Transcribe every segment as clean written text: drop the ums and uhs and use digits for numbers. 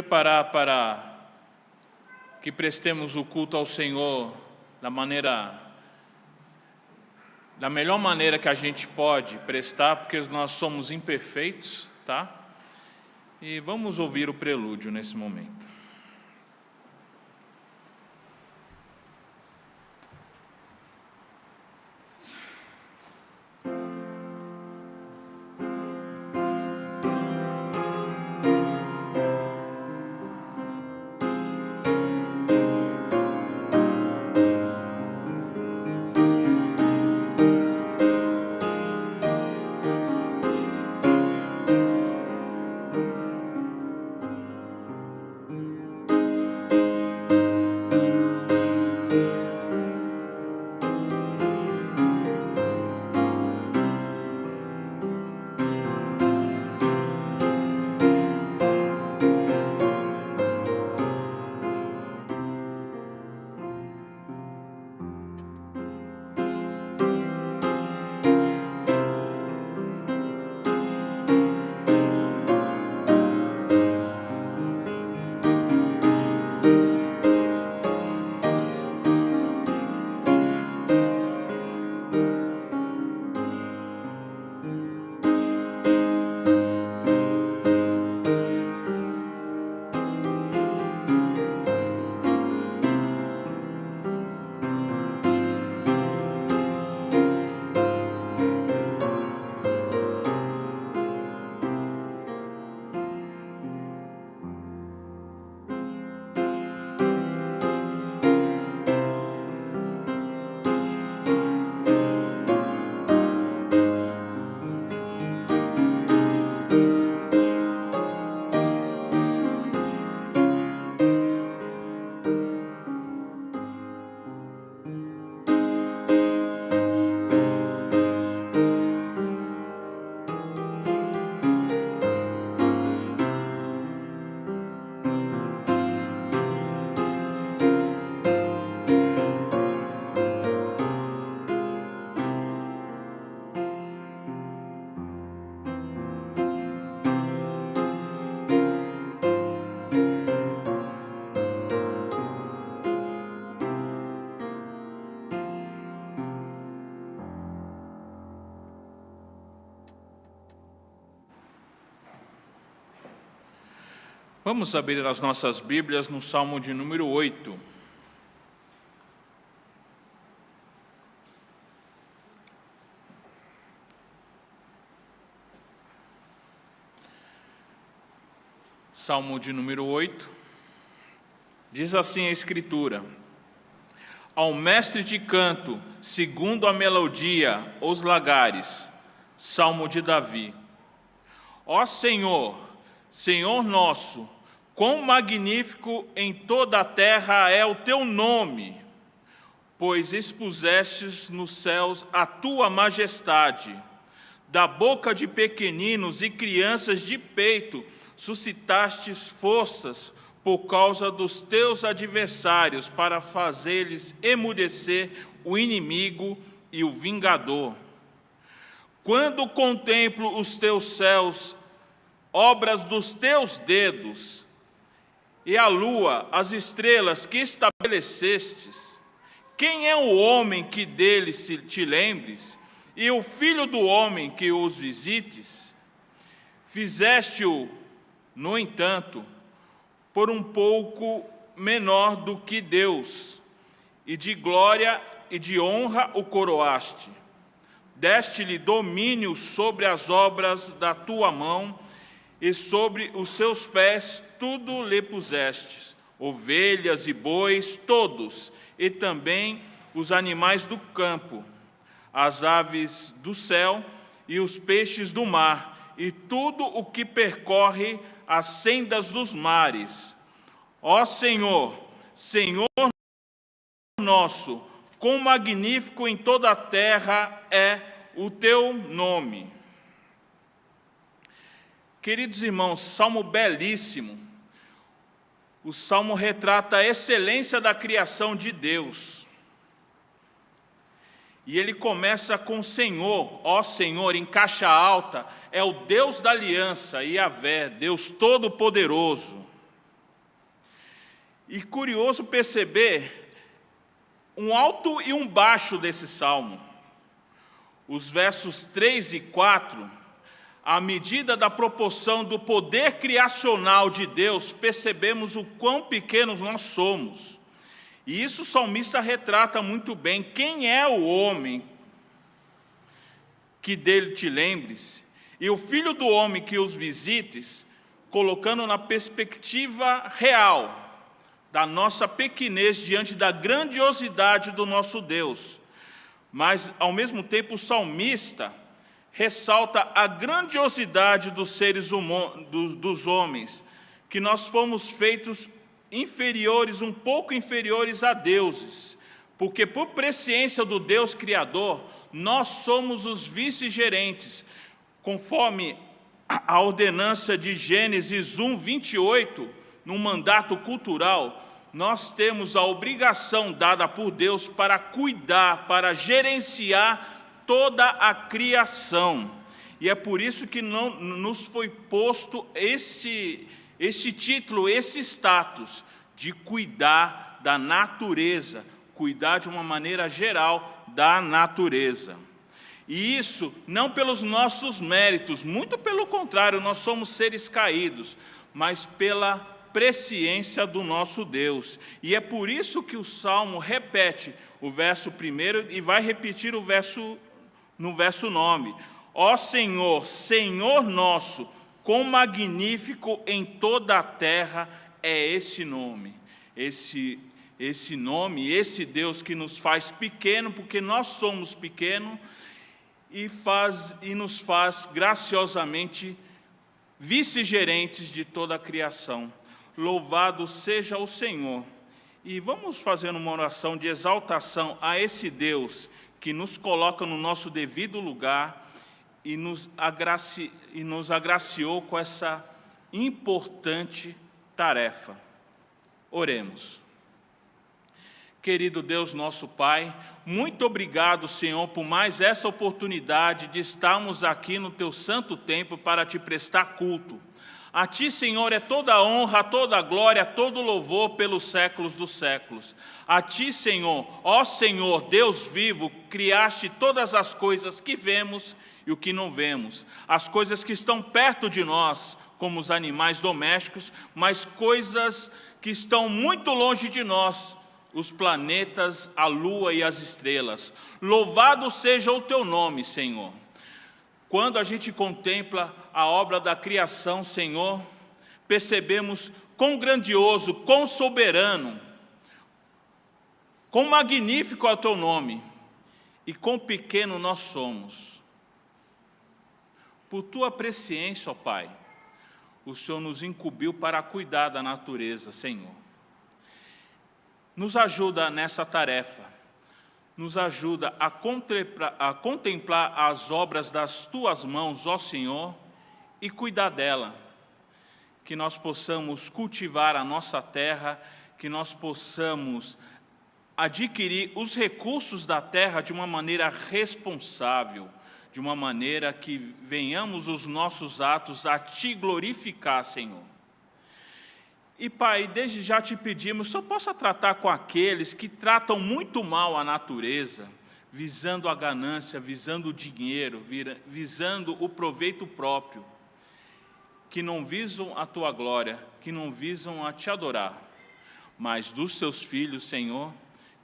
preparar para que prestemos o culto ao Senhor da melhor maneira que a gente pode prestar, porque nós somos imperfeitos, tá? E vamos ouvir o prelúdio nesse momento. Vamos abrir as nossas Bíblias no Salmo de número 8. Salmo de número 8. Diz assim a Escritura: Ao mestre de canto, segundo a melodia, os lagares. Salmo de Davi. Ó Senhor, Senhor nosso, quão magnífico em toda a terra é o teu nome, pois expusestes nos céus a tua majestade. Da boca de pequeninos e crianças de peito suscitastes forças por causa dos teus adversários, para fazer-lhes emudecer o inimigo e o vingador. Quando contemplo os teus céus, obras dos teus dedos, e a lua, as estrelas que estabelecestes, quem é o homem que deles te lembres, e o filho do homem que os visites? Fizeste-o, no entanto, por um pouco menor do que Deus, e de glória e de honra o coroaste. Deste-lhe domínio sobre as obras da tua mão, e sobre os seus pés tudo lhe pusestes, ovelhas e bois, todos, e também os animais do campo, as aves do céu e os peixes do mar, e tudo o que percorre as sendas dos mares. Ó Senhor, Senhor nosso, quão magnífico em toda a terra é o teu nome. Queridos irmãos, salmo belíssimo. O salmo retrata a excelência da criação de Deus. E ele começa com Senhor, ó Senhor, em caixa alta, é o Deus da aliança, Yahvé, Deus Todo-Poderoso. E curioso perceber um alto e um baixo desse salmo. Os versos 3 e 4, à medida da proporção do poder criacional de Deus, percebemos o quão pequenos nós somos. E isso o salmista retrata muito bem. Quem é o homem que dele te lembres, e o filho do homem que os visites, colocando na perspectiva real da nossa pequenez diante da grandiosidade do nosso Deus. Mas, ao mesmo tempo, o salmista ressalta a grandiosidade dos seres humanos, dos homens, que nós fomos feitos inferiores, um pouco inferiores a deuses, porque por presciência do Deus Criador, nós somos os vice-gerentes, conforme a ordenança de Gênesis 1, 28, no mandato cultural, nós temos a obrigação dada por Deus para cuidar, para gerenciar toda a criação. E é por isso que não nos foi posto esse título, esse status de cuidar da natureza, cuidar de uma maneira geral da natureza. E isso não pelos nossos méritos, muito pelo contrário, nós somos seres caídos, mas pela presciência do nosso Deus. E é por isso que o Salmo repete o verso 1 e vai repetir no verso 9. Ó Senhor, Senhor nosso, quão magnífico em toda a terra é esse nome. Esse nome, esse Deus que nos faz pequeno, porque nós somos pequenos, e nos faz graciosamente vice-gerentes de toda a criação. Louvado seja o Senhor. E vamos fazer uma oração de exaltação a esse Deus que nos coloca no nosso devido lugar e nos agraciou com essa importante tarefa. Oremos. Querido Deus, nosso Pai, muito obrigado, Senhor, por mais essa oportunidade de estarmos aqui no Teu santo templo para Te prestar culto. A Ti, Senhor, é toda a honra, toda a glória, todo o louvor pelos séculos dos séculos. A Ti, Senhor, ó Senhor, Deus vivo, criaste todas as coisas que vemos e o que não vemos. As coisas que estão perto de nós, como os animais domésticos, mas coisas que estão muito longe de nós, os planetas, a lua e as estrelas. Louvado seja o Teu nome, Senhor. Quando a gente contempla a obra da criação, Senhor, percebemos quão grandioso, quão soberano, quão magnífico é o Teu nome e quão pequeno nós somos. Por Tua presciência, ó Pai, o Senhor nos incumbiu para cuidar da natureza, Senhor. Nos ajuda nessa tarefa. Nos ajuda a contemplar as obras das Tuas mãos, ó Senhor, e cuidar dela. Que nós possamos cultivar a nossa terra, que nós possamos adquirir os recursos da terra de uma maneira responsável, de uma maneira que venhamos os nossos atos a Te glorificar, Senhor. E, Pai, desde já Te pedimos, só possa tratar com aqueles que tratam muito mal a natureza, visando a ganância, visando o dinheiro, visando o proveito próprio, que não visam a Tua glória, que não visam a Te adorar, mas dos Seus filhos, Senhor,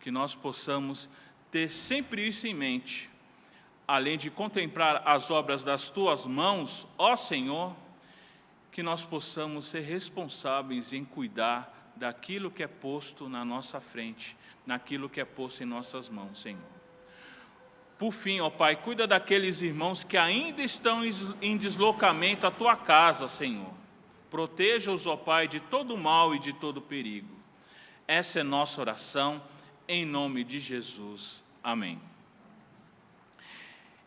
que nós possamos ter sempre isso em mente, além de contemplar as obras das Tuas mãos, ó Senhor, que nós possamos ser responsáveis em cuidar daquilo que é posto na nossa frente, naquilo que é posto em nossas mãos, Senhor. Por fim, ó Pai, cuida daqueles irmãos que ainda estão em deslocamento à Tua casa, Senhor. Proteja-os, ó Pai, de todo mal e de todo perigo. Essa é nossa oração, em nome de Jesus. Amém.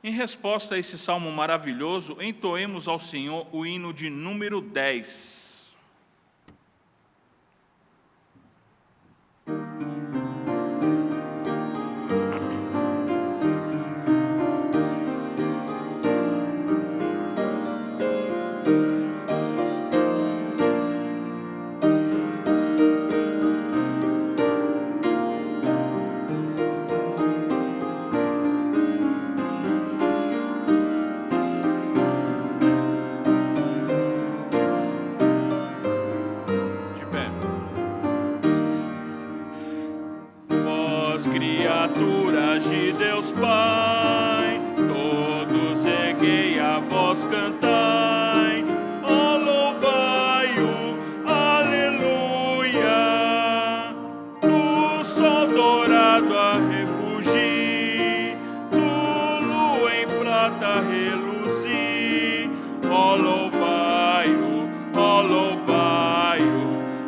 Em resposta a esse salmo maravilhoso, entoemos ao Senhor o hino de número 10. criaturas de Deus Pai, todos erguei a voz, cantai, ó louvai-o, aleluia. Do sol dourado a refugir, do lua em prata reluzir, ó louvai-o,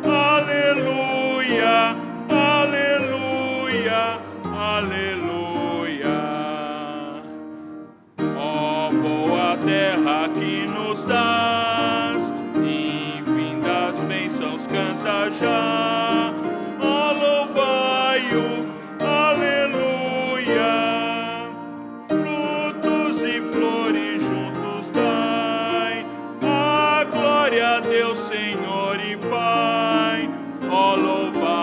aleluia, aleluia, aleluia. Ó boa terra que nos dás, infindas bênçãos canta já, ó louvai-o, aleluia. Frutos e flores juntos dai, a glória a Deus, Senhor e Pai, ó louvai-o,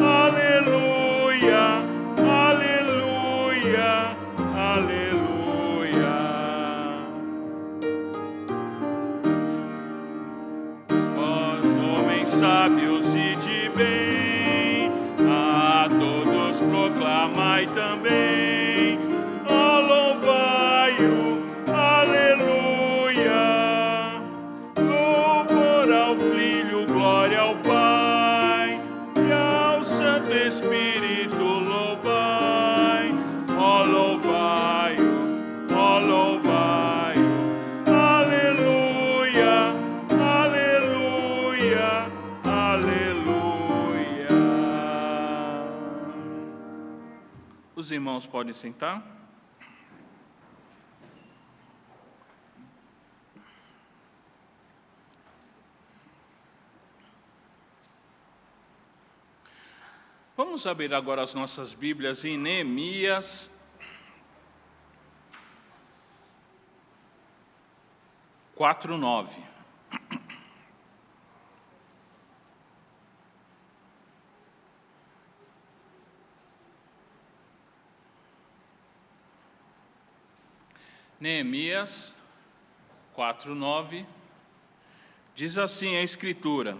aleluia, aleluia, aleluia. Vós, homens sábios e de bem, a todos proclamai também, ó louvai-o, aleluia. Louvor ao Filho, glória ao Pai, e ao Santo Espírito louvai, ó louvai-o, aleluia, aleluia, aleluia. Os irmãos podem sentar? Vamos abrir agora as nossas Bíblias em Neemias, quatro, 9. Neemias 4:9 diz assim a Escritura: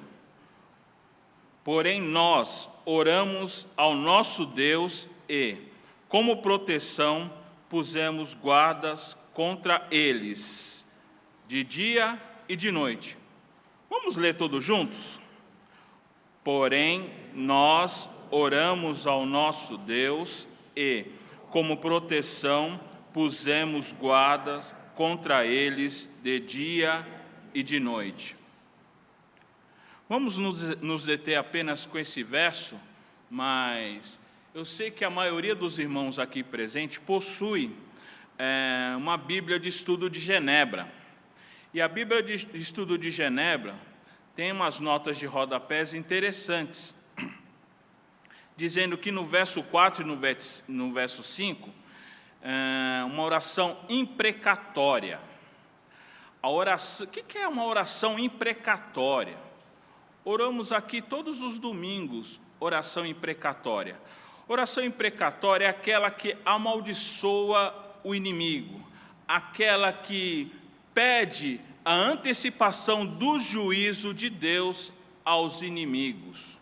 porém nós oramos ao nosso Deus e, como proteção, pusemos guardas contra eles, de dia e de noite. Vamos ler todos juntos? Porém nós oramos ao nosso Deus e, como proteção, pusemos guardas contra eles de dia e de noite. Vamos nos deter apenas com esse verso, mas eu sei que a maioria dos irmãos aqui presentes possui uma Bíblia de Estudo de Genebra. E a Bíblia de Estudo de Genebra tem umas notas de rodapés interessantes, dizendo que no verso 4 e no verso 5, uma oração imprecatória. O que é uma oração imprecatória? Oramos aqui todos os domingos, oração imprecatória. Oração imprecatória é aquela que amaldiçoa o inimigo, aquela que pede a antecipação do juízo de Deus aos inimigos.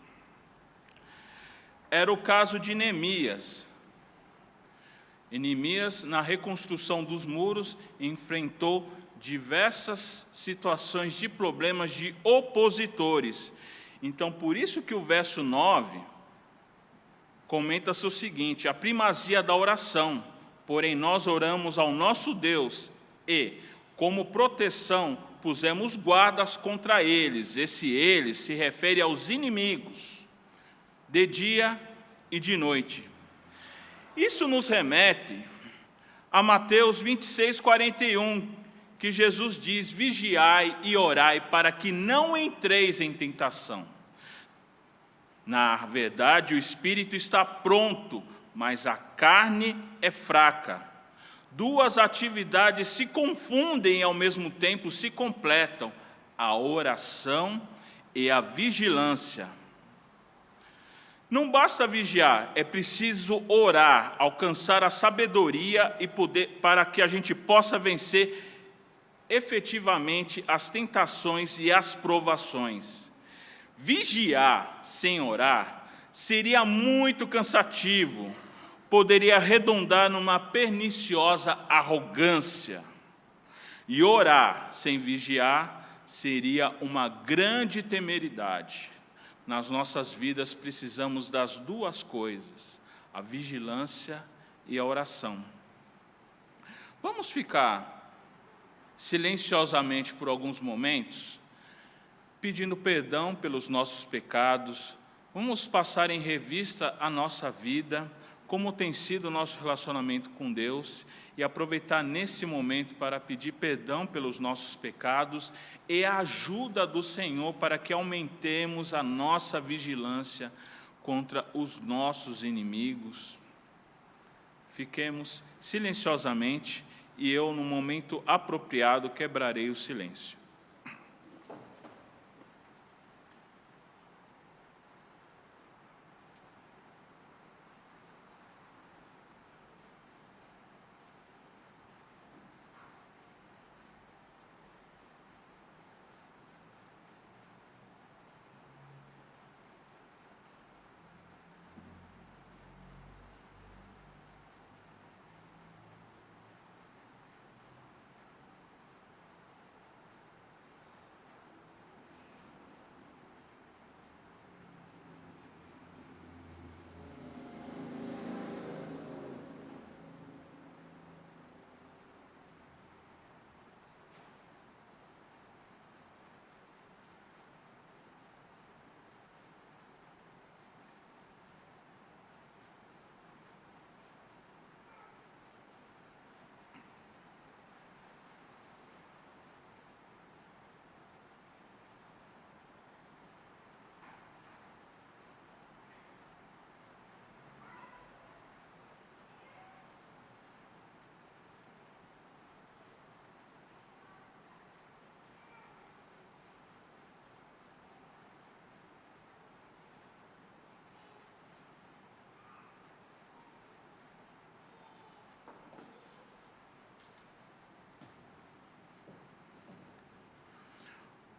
Era o caso de Neemias. Neemias, na reconstrução dos muros, enfrentou diversas situações de problemas de opositores. Então, por isso que o verso 9 comenta-se o seguinte: a primazia da oração, porém nós oramos ao nosso Deus e, como proteção, pusemos guardas contra eles. Esse eles se refere aos inimigos, de dia e de noite. Isso nos remete a Mateus 26:41, que Jesus diz: vigiai e orai para que não entreis em tentação. Na verdade, o espírito está pronto, mas a carne é fraca. Duas atividades se confundem e ao mesmo tempo se completam: a oração e a vigilância. Não basta vigiar, é preciso orar, alcançar a sabedoria e poder para que a gente possa vencer efetivamente as tentações e as provações. Vigiar sem orar seria muito cansativo, poderia redundar numa perniciosa arrogância. E orar sem vigiar seria uma grande temeridade. Nas nossas vidas precisamos das duas coisas, a vigilância e a oração. Vamos ficar silenciosamente por alguns momentos, pedindo perdão pelos nossos pecados. Vamos passar em revista a nossa vida, como tem sido o nosso relacionamento com Deus, e aproveitar nesse momento para pedir perdão pelos nossos pecados e a ajuda do Senhor para que aumentemos a nossa vigilância contra os nossos inimigos. Fiquemos silenciosamente e eu, no momento apropriado, quebrarei o silêncio.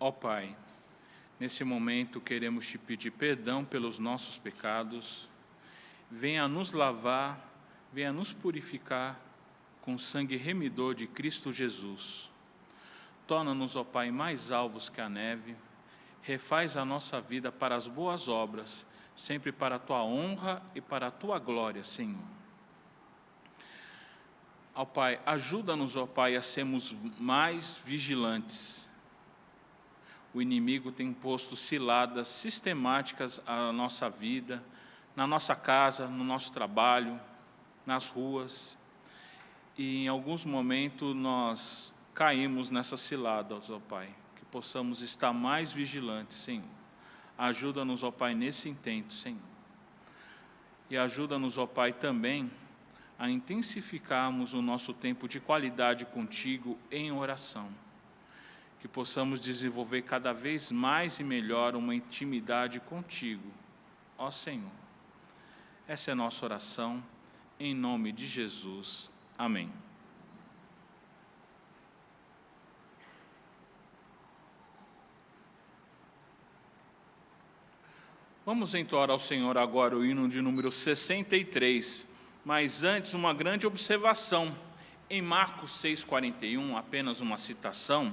Ó Pai, nesse momento queremos te pedir perdão pelos nossos pecados. Venha nos lavar, venha nos purificar com o sangue remidor de Cristo Jesus. Torna-nos, ó Pai, mais alvos que a neve. Refaz a nossa vida para as boas obras, sempre para a Tua honra e para a Tua glória, Senhor. Ó Pai, ajuda-nos, ó Pai, a sermos mais vigilantes. O inimigo tem posto ciladas sistemáticas à nossa vida, na nossa casa, no nosso trabalho, nas ruas. E em alguns momentos nós caímos nessas ciladas, ó Pai. Que possamos estar mais vigilantes, Senhor. Ajuda-nos, ó Pai, nesse intento, Senhor. E ajuda-nos, ó Pai, também a intensificarmos o nosso tempo de qualidade contigo em oração. Que possamos desenvolver cada vez mais e melhor uma intimidade contigo, ó Senhor. Essa é a nossa oração, em nome de Jesus. Amém. Vamos entoar ao Senhor agora o hino de número 63, mas antes uma grande observação. Em Marcos 6,41, apenas uma citação,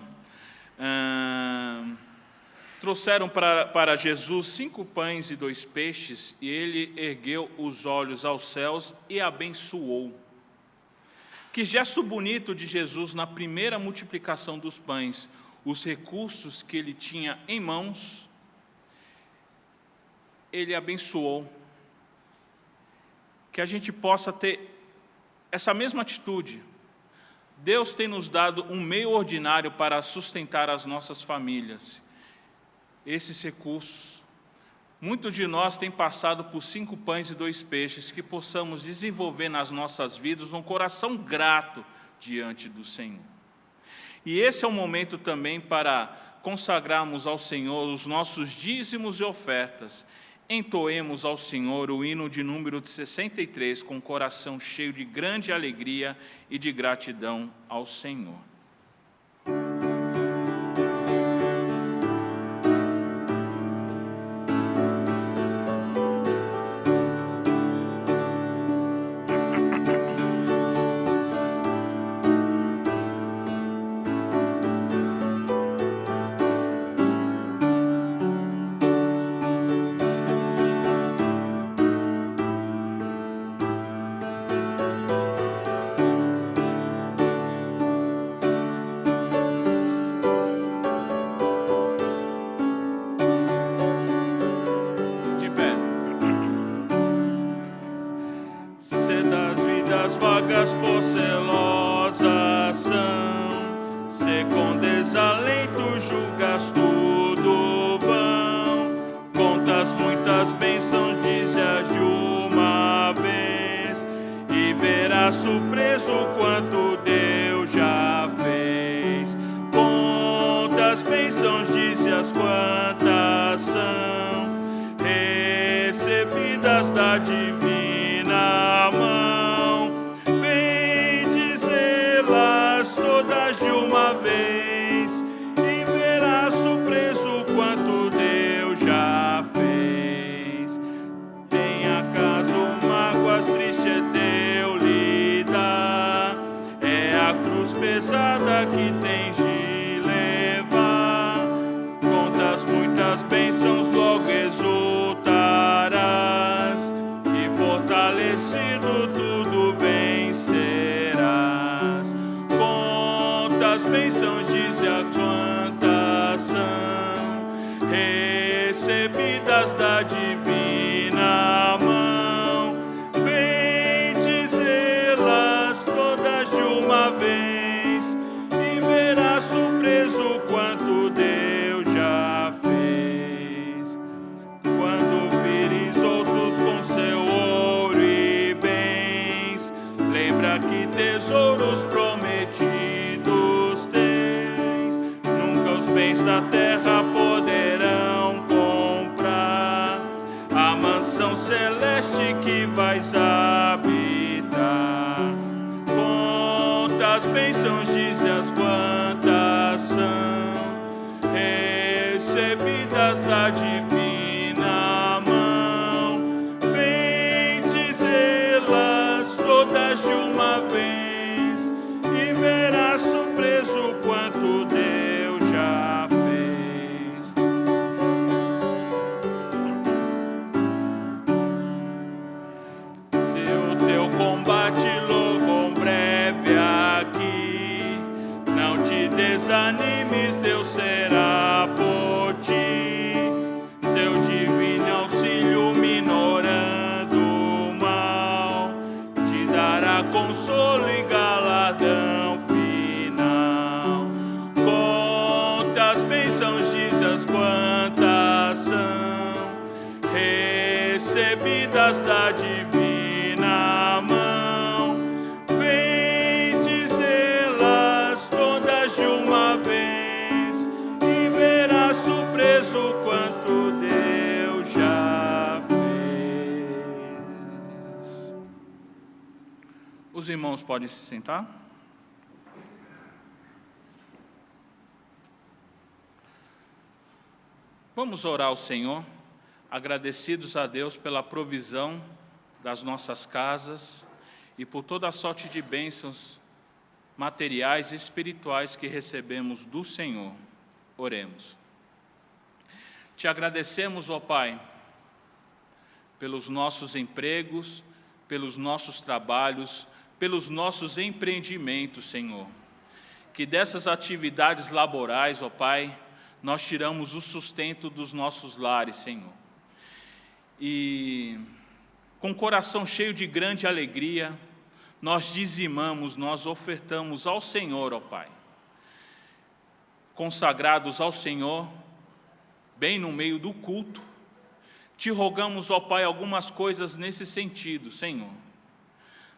trouxeram para Jesus 5 pães e 2 peixes, e ele ergueu os olhos aos céus e abençoou. Que gesto bonito de Jesus na primeira multiplicação dos pães, os recursos que ele tinha em mãos, ele abençoou. Que a gente possa ter essa mesma atitude. Deus tem nos dado um meio ordinário para sustentar as nossas famílias. Esses recursos, muitos de nós têm passado por 5 pães e 2 peixes, que possamos desenvolver nas nossas vidas um coração grato diante do Senhor. E esse é o momento também para consagrarmos ao Senhor os nossos dízimos e ofertas. Entoemos ao Senhor o hino de número 63, com o coração cheio de grande alegria e de gratidão ao Senhor. bênçãos, dize-as quantas são, recebidas da divina mão. Vem dizê-las todas de uma vez, e verás surpreso quanto Deus já fez. Tem acaso mágoas, triste é teu lidar, é a cruz pesada que tens de levar. Contas muitas bênçãos, logo exultarás, e fortalecido tudo vencerás. Contas bênçãos, dize-a quantas são, recebidas da divina mão. Vem dizê-las todas de uma vez, e verás surpreso quanto Deus já fez. Quando vires outros com seu ouro e bens, lembra que tesouros prometidos tens. Nunca os bens da terra poderão comprar a mansão celeste que vais habitar. Quantas bênçãos, dize-as quantas são, recebidas da divina mão. Vem dizê-las todas de uma vez, e verás surpreso quanto Deus já fez. Se o teu combate logo breve aqui, não te desanimes, Deus será por ti. Seu divino auxílio minorando o mal, te dará consolo e galardão final. Quantas bênçãos, dize-as quantas são, recebidas da divina mão. Vem dizê-las todas de uma vez, e verás surpreso quanto Deus já fez. Os irmãos podem se sentar? Vamos orar ao Senhor, agradecidos a Deus pela provisão das nossas casas e por toda a sorte de bênçãos materiais e espirituais que recebemos do Senhor. Oremos. Te agradecemos, ó Pai, pelos nossos empregos, pelos nossos trabalhos, pelos nossos empreendimentos, Senhor. Que dessas atividades laborais, ó Pai, nós tiramos o sustento dos nossos lares, Senhor. E com o coração cheio de grande alegria, nós dizimamos, nós ofertamos ao Senhor, ó Pai. Consagrados ao Senhor, bem no meio do culto, te rogamos, ó Pai, algumas coisas nesse sentido, Senhor.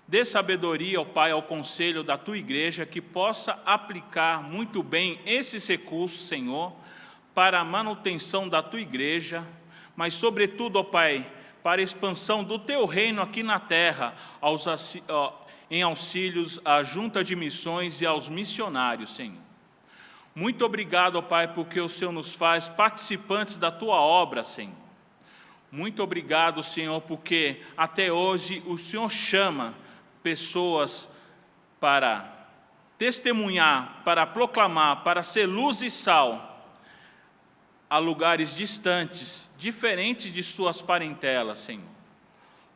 Dê sabedoria, ó Pai, ao conselho da Tua igreja, que possa aplicar muito bem esses recursos, Senhor, para a manutenção da Tua igreja, mas sobretudo, ó Pai, para a expansão do Teu reino aqui na terra, em auxílios à junta de missões e aos missionários, Senhor. Muito obrigado, ó Pai, porque o Senhor nos faz participantes da Tua obra, Senhor. Muito obrigado, Senhor, porque até hoje o Senhor chama pessoas para testemunhar, para proclamar, para ser luz e sal a lugares distantes, diferentes de suas parentelas, Senhor.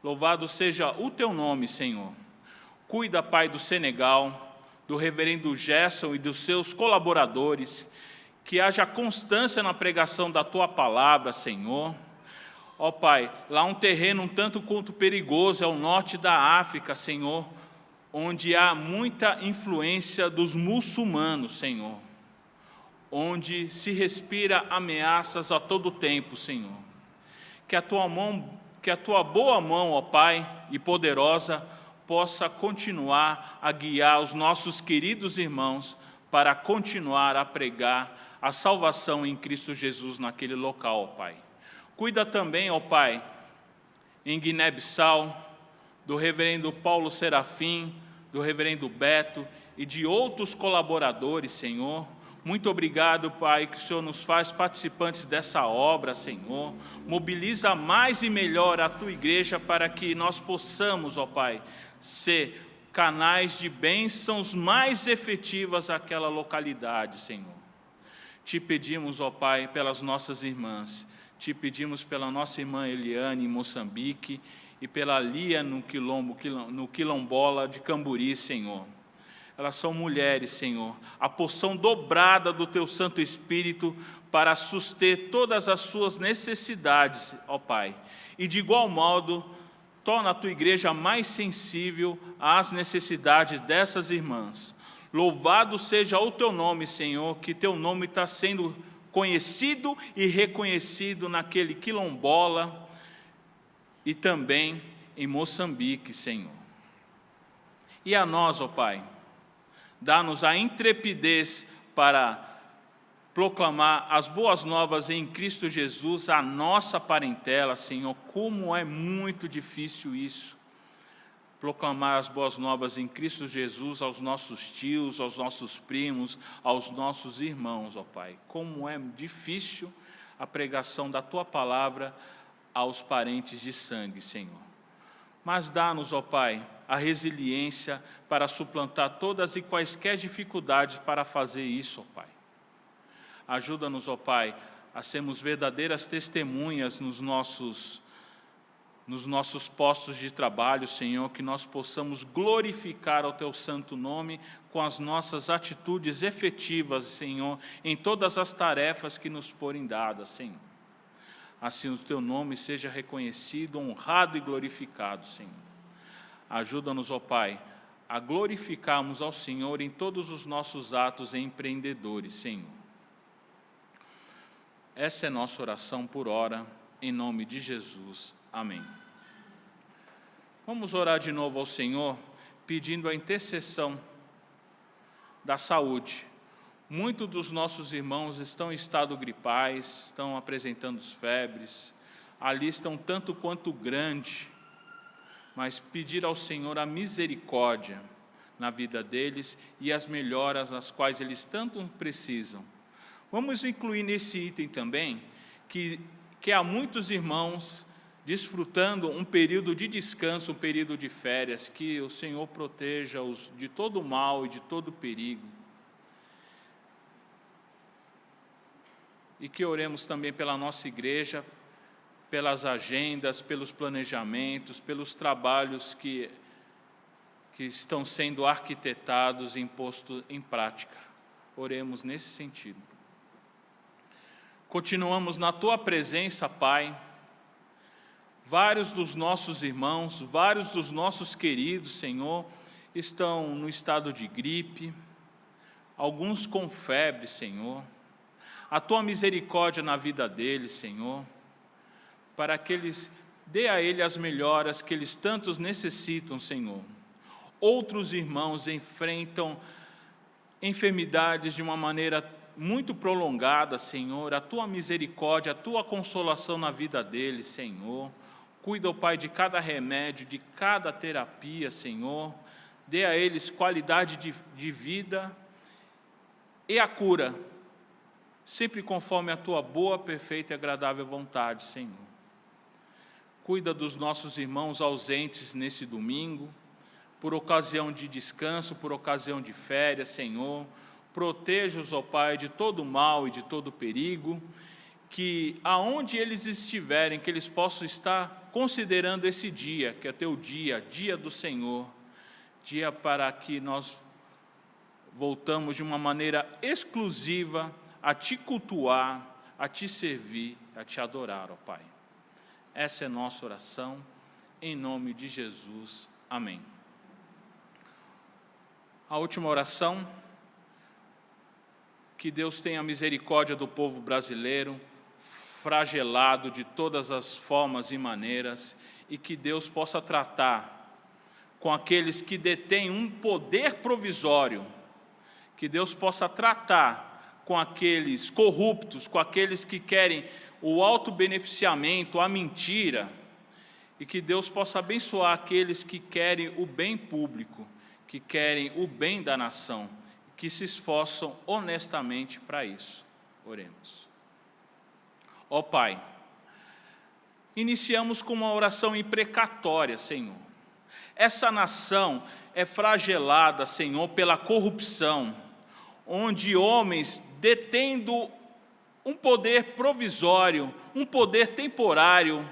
Louvado seja o Teu nome, Senhor. Cuida, Pai, do Senegal, do reverendo Gerson e dos seus colaboradores, que haja constância na pregação da Tua palavra, Senhor. Ó Pai, lá um terreno um tanto quanto perigoso, é o norte da África, Senhor, onde há muita influência dos muçulmanos, Senhor, onde se respira ameaças a todo tempo, Senhor. Que a Tua boa mão, ó Pai, e poderosa, possa continuar a guiar os nossos queridos irmãos para continuar a pregar a salvação em Cristo Jesus naquele local, ó Pai. Cuida também, ó Pai, em Guiné-Bissau, do reverendo Paulo Serafim, do reverendo Beto e de outros colaboradores, Senhor. Muito obrigado, Pai, que o Senhor nos faz participantes dessa obra, Senhor. Mobiliza mais e melhor a Tua igreja para que nós possamos, ó Pai, ser canais de bênçãos mais efetivas àquela localidade, Senhor. Te pedimos, ó Pai, pelas nossas irmãs, te pedimos pela nossa irmã Eliane, em Moçambique, e pela Lia no quilombola de Camburi, Senhor. Elas são mulheres, Senhor, a porção dobrada do Teu Santo Espírito para suster todas as suas necessidades, ó Pai. E de igual modo, torna a Tua igreja mais sensível às necessidades dessas irmãs. Louvado seja o Teu nome, Senhor, que Teu nome está sendo conhecido e reconhecido naquele quilombola e também em Moçambique, Senhor. E a nós, ó Pai, dá-nos a intrepidez para proclamar as boas novas em Cristo Jesus, a nossa parentela, Senhor. Como é muito difícil isso, proclamar as boas novas em Cristo Jesus aos nossos tios, aos nossos primos, aos nossos irmãos, ó Pai. Como é difícil a pregação da Tua palavra aos parentes de sangue, Senhor. Mas dá-nos, ó Pai, a resiliência para suplantar todas e quaisquer dificuldades para fazer isso, ó Pai. Ajuda-nos, ó Pai, a sermos verdadeiras testemunhas nos nossos postos de trabalho, Senhor, que nós possamos glorificar o Teu santo nome com as nossas atitudes efetivas, Senhor, em todas as tarefas que nos forem dadas, Senhor. Assim o Teu nome seja reconhecido, honrado e glorificado, Senhor. Ajuda-nos, ó Pai, a glorificarmos ao Senhor em todos os nossos atos empreendedores, Senhor. Essa é nossa oração por hora, em nome de Jesus. Amém. Vamos orar de novo ao Senhor, pedindo a intercessão da saúde. Muitos dos nossos irmãos estão em estado gripais, estão apresentando febres, a lista é um tanto quanto grande, mas pedir ao Senhor a misericórdia na vida deles e as melhoras as quais eles tanto precisam. Vamos incluir nesse item também que há muitos irmãos desfrutando um período de descanso, um período de férias, que o Senhor proteja-os de todo o mal e de todo o perigo. E que oremos também pela nossa igreja, pelas agendas, pelos planejamentos, pelos trabalhos que estão sendo arquitetados e postos em prática. Oremos nesse sentido. Continuamos na Tua presença, Pai. Vários dos nossos irmãos, vários dos nossos queridos, Senhor, estão no estado de gripe, alguns com febre, Senhor. A Tua misericórdia na vida deles, Senhor, para que dê a eles as melhoras que eles tantos necessitam, Senhor. Outros irmãos enfrentam enfermidades de uma maneira muito prolongada, Senhor. A Tua misericórdia, a Tua consolação na vida deles, Senhor. Cuida, ó Pai, de cada remédio, de cada terapia, Senhor. Dê a eles qualidade de vida e a cura, sempre conforme a Tua boa, perfeita e agradável vontade, Senhor. Cuida dos nossos irmãos ausentes nesse domingo, por ocasião de descanso, por ocasião de férias, Senhor. Proteja-os, ó Pai, de todo mal e de todo perigo, que aonde eles estiverem, que eles possam estar considerando esse dia, que é Teu dia, dia do Senhor, dia para que nós voltamos de uma maneira exclusiva a Te cultuar, a Te servir, a Te adorar, ó Pai. Essa é nossa oração, em nome de Jesus. Amém. A última oração: que Deus tenha misericórdia do povo brasileiro, flagelado de todas as formas e maneiras, e que Deus possa tratar com aqueles que detêm um poder provisório, Que Deus possa tratar com aqueles corruptos, com aqueles que querem o autobeneficiamento, a mentira, e que Deus possa abençoar aqueles que querem o bem público, que querem o bem da nação, que se esforçam honestamente para isso. Oremos. Ó Pai, iniciamos com uma oração imprecatória, Senhor. Essa nação é flagelada, Senhor, pela corrupção, onde homens detendo um poder provisório, um poder temporário,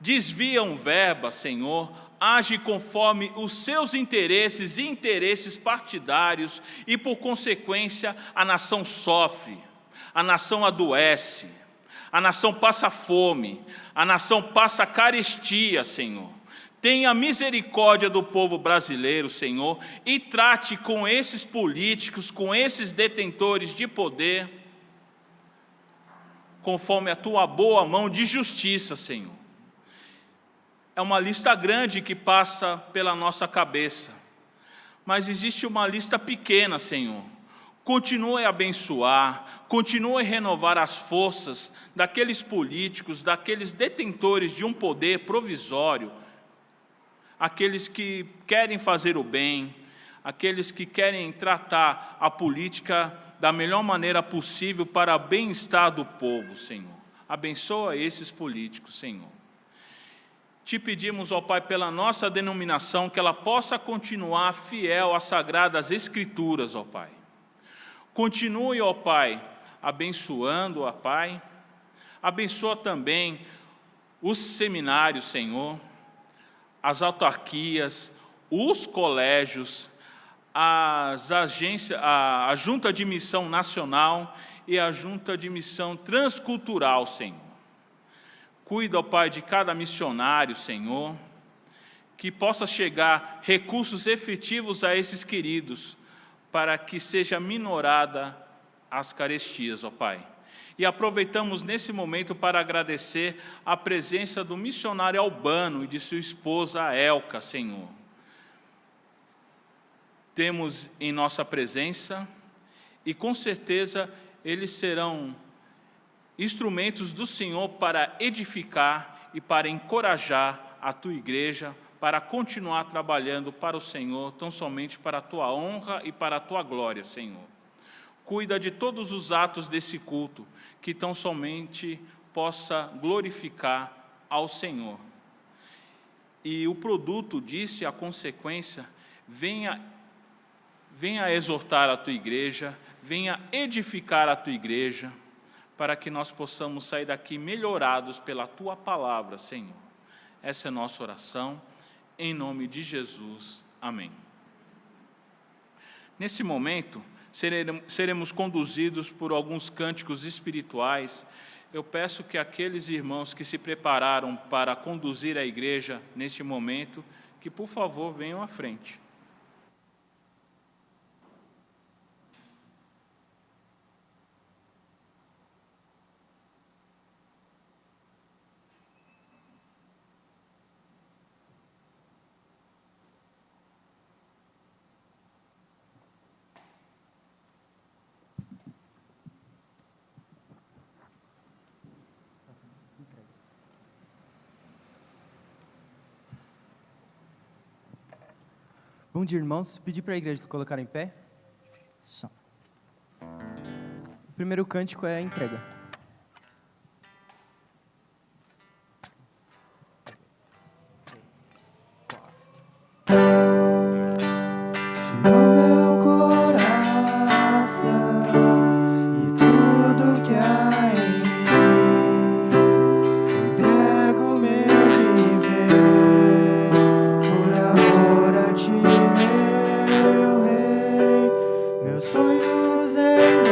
desviam verba, Senhor, age conforme os seus interesses e interesses partidários, e por consequência a nação sofre, a nação adoece, a nação passa fome, a nação passa carestia, Senhor. Tenha misericórdia do povo brasileiro, Senhor, e trate com esses políticos, com esses detentores de poder, conforme a tua boa mão de justiça, Senhor. É uma lista grande que passa pela nossa cabeça, mas existe uma lista pequena, Senhor. Continue a abençoar, continue a renovar as forças daqueles políticos, daqueles detentores de um poder provisório, aqueles que querem fazer o bem, aqueles que querem tratar a política da melhor maneira possível para o bem-estar do povo, Senhor. Abençoa esses políticos, Senhor. Te pedimos, ó Pai, pela nossa denominação, que ela possa continuar fiel às Sagradas Escrituras, ó Pai. Continue, ó Pai, abençoando, ó Pai. Abençoa também os seminários, Senhor, as autarquias, os colégios, as agências, a Junta de Missão Nacional e a Junta de Missão Transcultural, Senhor. Cuida, ó Pai, de cada missionário, Senhor, que possa chegar recursos efetivos a esses queridos, para que seja minorada as carestias, ó Pai. E aproveitamos nesse momento para agradecer a presença do missionário Albano e de sua esposa Elka, Senhor. Temos em nossa presença, e com certeza eles serão instrumentos do Senhor para edificar e para encorajar a tua igreja, para continuar trabalhando para o Senhor, tão somente para a tua honra e para a tua glória, Senhor. Cuida de todos os atos desse culto, que tão somente possa glorificar ao Senhor. E o produto disso, a consequência, venha exortar a tua igreja, venha edificar a tua igreja, para que nós possamos sair daqui melhorados pela tua palavra, Senhor. Essa é a nossa oração, em nome de Jesus. Amém. Nesse momento, seremos conduzidos por alguns cânticos espirituais. Eu peço que aqueles irmãos que se prepararam para conduzir a igreja neste momento, que por favor venham à frente. Bom dia, irmãos. Pedir para a igreja se colocar em pé. Só. O primeiro cântico é a entrega. Sonhos em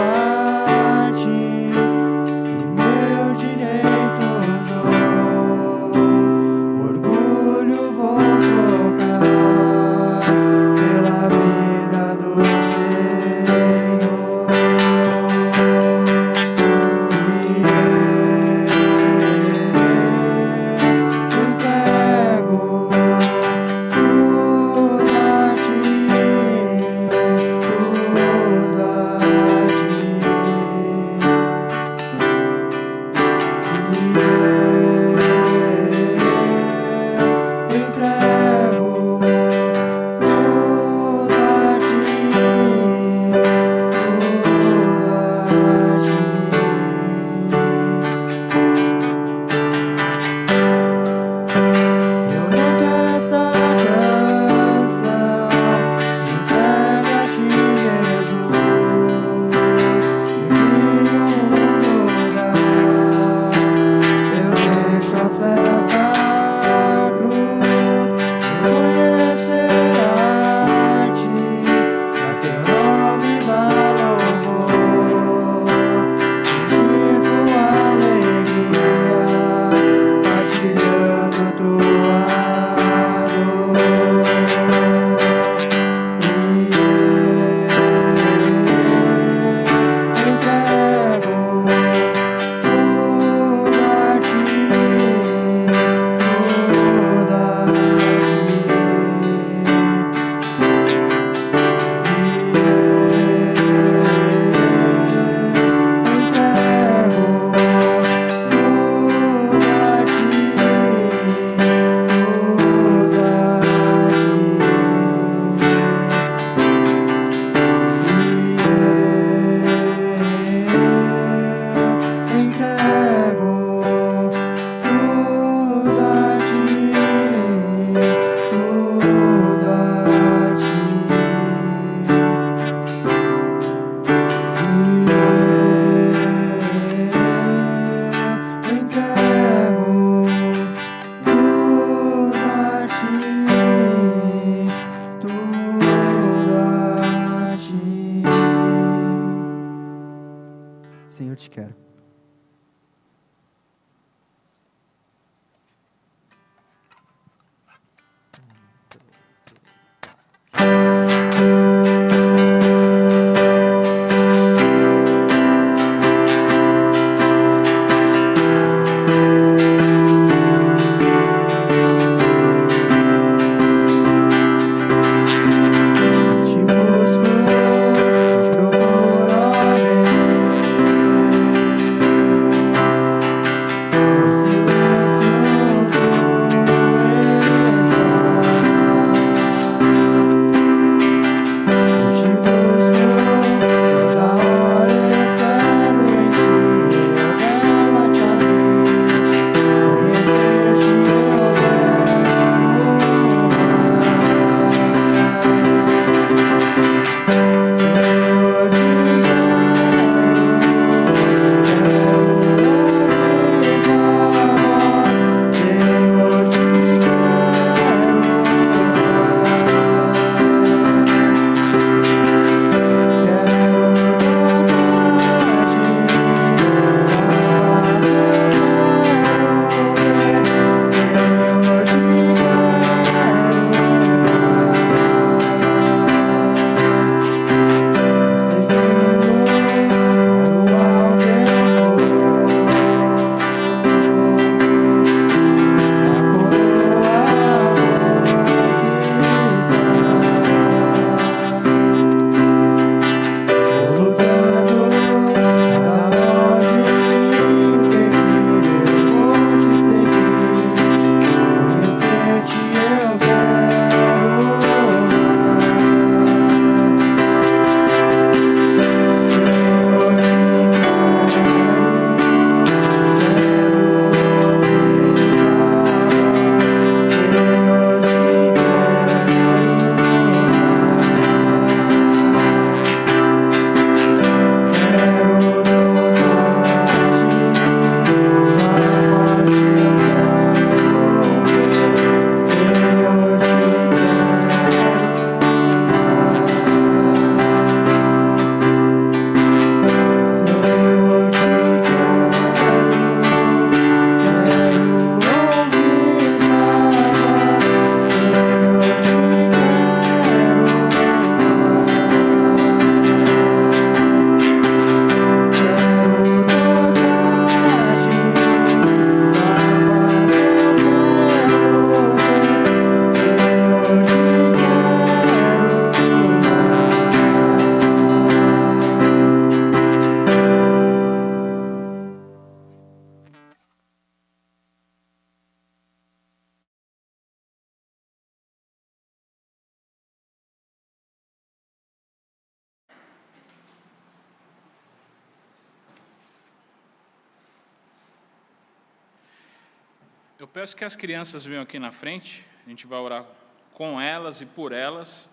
Eu peço que as crianças venham aqui na frente, a gente vai orar com elas e por elas,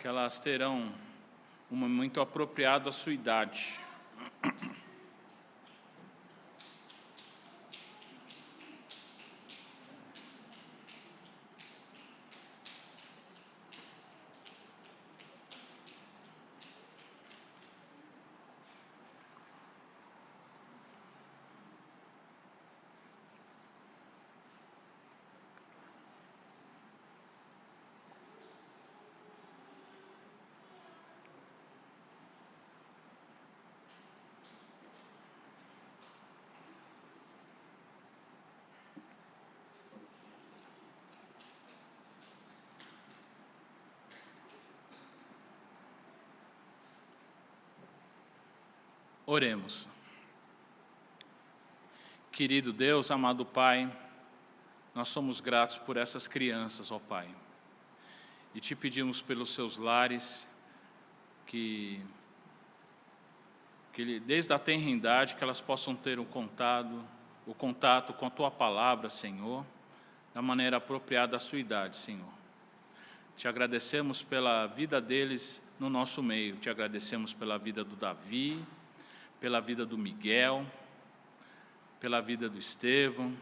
que elas terão um momento apropriado à sua idade. Oremos. Querido Deus, amado Pai, nós somos gratos por essas crianças, ó Pai. E te pedimos pelos seus lares, que desde a tenra idade, que elas possam ter o contato com a Tua Palavra, Senhor, da maneira apropriada à sua idade, Senhor. Te agradecemos pela vida deles no nosso meio, te agradecemos pela vida do Davi, pela vida do Miguel, pela vida do Estevão,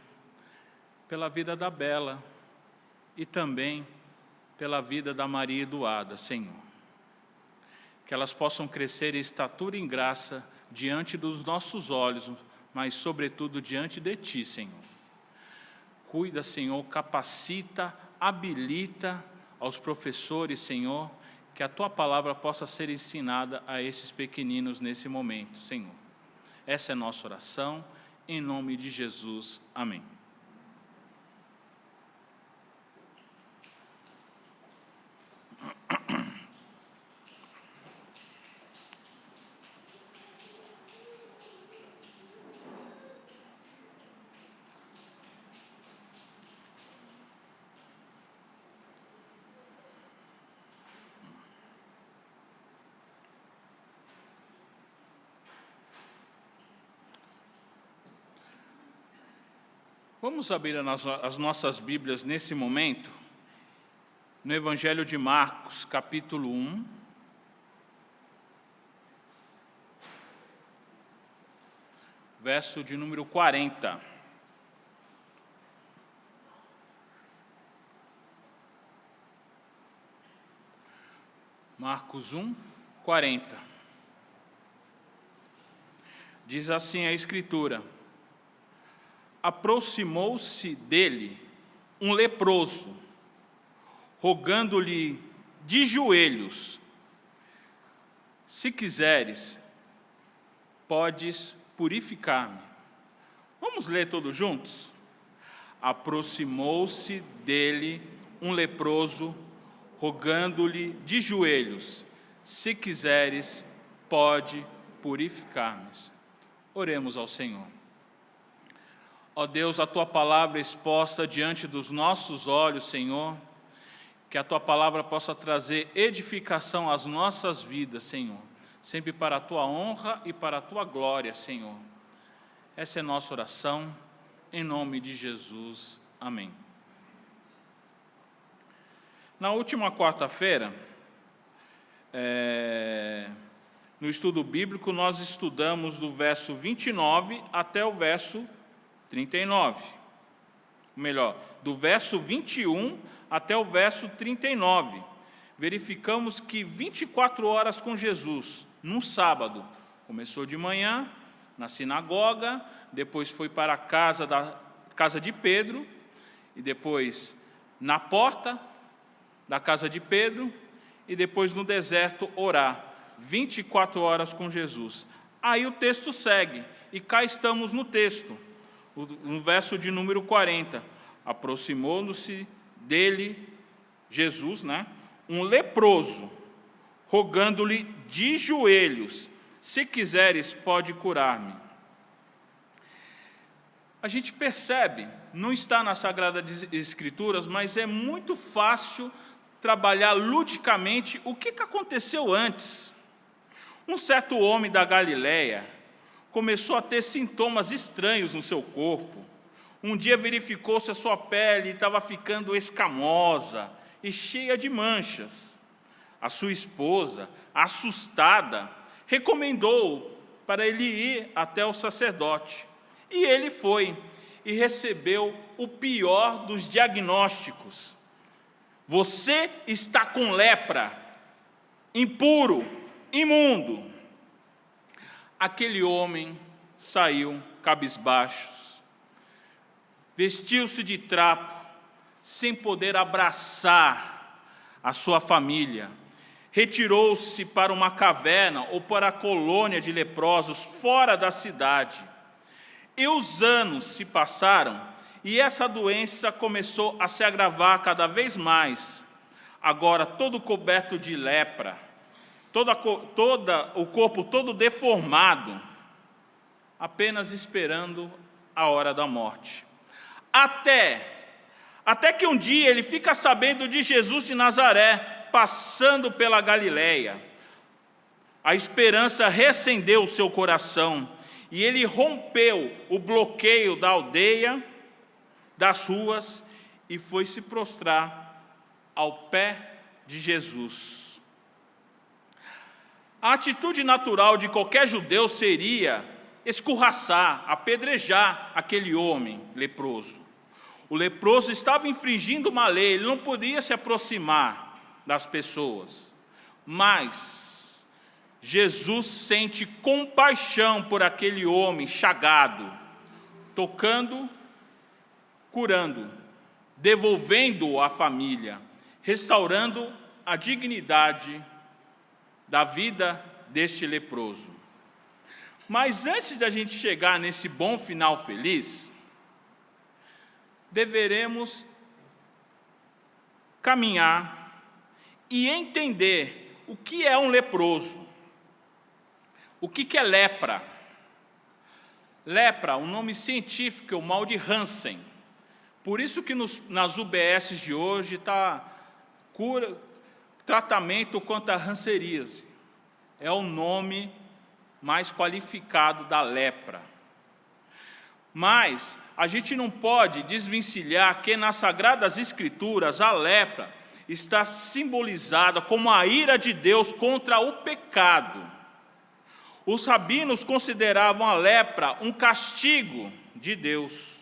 pela vida da Bela e também pela vida da Maria Eduarda, Senhor. Que elas possam crescer em estatura e em graça diante dos nossos olhos, mas sobretudo diante de Ti, Senhor. Cuida, Senhor, capacita, habilita aos professores, Senhor, que a Tua Palavra possa ser ensinada a esses pequeninos nesse momento, Senhor. Essa é a nossa oração, em nome de Jesus. Amém. Vamos abrir as nossas Bíblias nesse momento, no Evangelho de Marcos, capítulo 1. Verso de número 40. Marcos 1, 40. Diz assim a Escritura: aproximou-se dele um leproso, rogando-lhe de joelhos: se quiseres, podes purificar-me. Vamos ler todos juntos? Aproximou-se dele um leproso, rogando-lhe de joelhos: se quiseres, pode purificar-me. Oremos ao Senhor. Ó Deus, a Tua Palavra exposta diante dos nossos olhos, Senhor, que a Tua Palavra possa trazer edificação às nossas vidas, Senhor, sempre para a Tua honra e para a Tua glória, Senhor. Essa é nossa oração, em nome de Jesus. Amém. Na última quarta-feira, no estudo bíblico, nós estudamos do verso 29 até o verso 39. Melhor, do verso 21 até o verso 39. Verificamos que 24 horas com Jesus, num sábado. Começou de manhã, na sinagoga, depois foi para a casa de Pedro, e depois na porta da casa de Pedro, e depois no deserto orar. 24 horas com Jesus. Aí o texto segue, e cá estamos no texto. No verso de número 40, aproximou-se dele, Jesus, um leproso, rogando-lhe de joelhos: se quiseres, pode curar-me. A gente percebe, não está nas Sagradas Escrituras, mas é muito fácil trabalhar ludicamente o que aconteceu antes. Um certo homem da Galileia começou a ter sintomas estranhos no seu corpo. Um dia verificou-se a sua pele estava ficando escamosa e cheia de manchas. A sua esposa, assustada, recomendou para ele ir até o sacerdote. E ele foi e recebeu o pior dos diagnósticos. Você está com lepra, impuro, imundo. Aquele homem saiu cabisbaixo, vestiu-se de trapo, sem poder abraçar a sua família. Retirou-se para uma caverna ou para a colônia de leprosos fora da cidade. E os anos se passaram e essa doença começou a se agravar cada vez mais. Agora, todo coberto de lepra, o corpo todo deformado, apenas esperando a hora da morte. Até que um dia ele fica sabendo de Jesus de Nazaré, passando pela Galileia. A esperança reacendeu o seu coração, e ele rompeu o bloqueio da aldeia, das ruas, e foi se prostrar ao pé de Jesus. A atitude natural de qualquer judeu seria escorraçar, apedrejar aquele homem leproso. O leproso estava infringindo uma lei, ele não podia se aproximar das pessoas. Mas Jesus sente compaixão por aquele homem chagado, tocando, curando, devolvendo-o à família, restaurando a dignidade da vida deste leproso. Mas antes da gente chegar nesse bom final feliz, deveremos caminhar e entender o que é um leproso. O que é lepra? Lepra, o nome científico é o mal de Hansen. Por isso que nas UBS de hoje está tratamento contra a hanseríase. É o nome mais qualificado da lepra. Mas a gente não pode desvencilhar que nas Sagradas Escrituras a lepra está simbolizada como a ira de Deus contra o pecado. Os rabinos consideravam a lepra um castigo de Deus.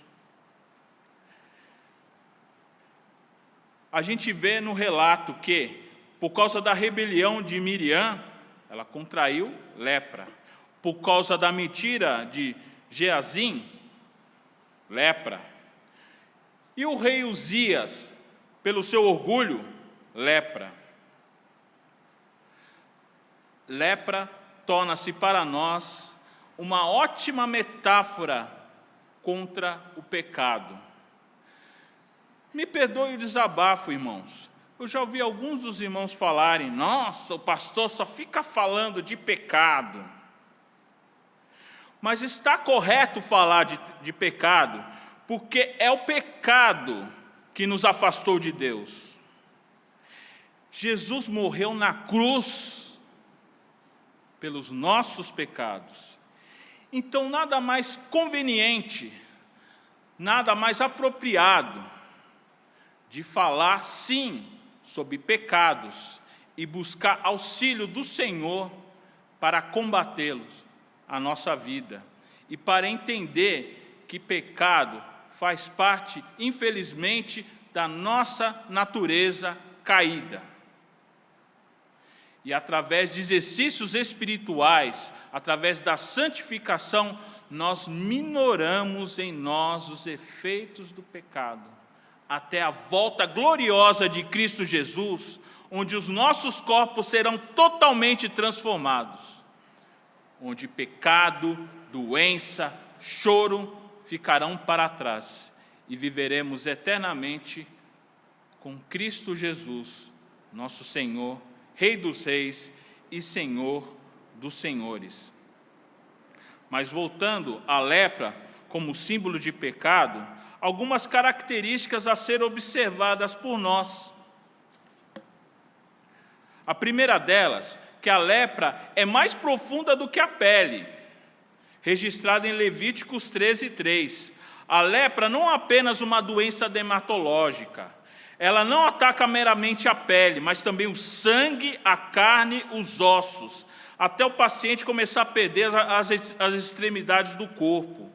A gente vê no relato que, por causa da rebelião de Miriam, ela contraiu lepra. Por causa da mentira de Geazim, lepra. E o rei Uzias, pelo seu orgulho, lepra. Lepra torna-se para nós uma ótima metáfora contra o pecado. Me perdoe o desabafo, irmãos. Eu já ouvi alguns dos irmãos falarem: nossa, o pastor só fica falando de pecado. Mas está correto falar de pecado, porque é o pecado que nos afastou de Deus. Jesus morreu na cruz pelos nossos pecados. Então, nada mais conveniente, nada mais apropriado de falar, sim, sobre pecados e buscar auxílio do Senhor para combatê-los a nossa vida e para entender que pecado faz parte, infelizmente, da nossa natureza caída. E através de exercícios espirituais, através da santificação, nós minoramos em nós os efeitos do pecado, até a volta gloriosa de Cristo Jesus, onde os nossos corpos serão totalmente transformados, onde pecado, doença, choro ficarão para trás e viveremos eternamente com Cristo Jesus, nosso Senhor, Rei dos Reis e Senhor dos Senhores. Mas voltando à lepra como símbolo de pecado, algumas características a ser observadas por nós. A primeira delas, que a lepra é mais profunda do que a pele, registrada em Levíticos 13:3. A lepra não é apenas uma doença dermatológica. Ela não ataca meramente a pele, mas também o sangue, a carne, os ossos, até o paciente começar a perder as extremidades do corpo.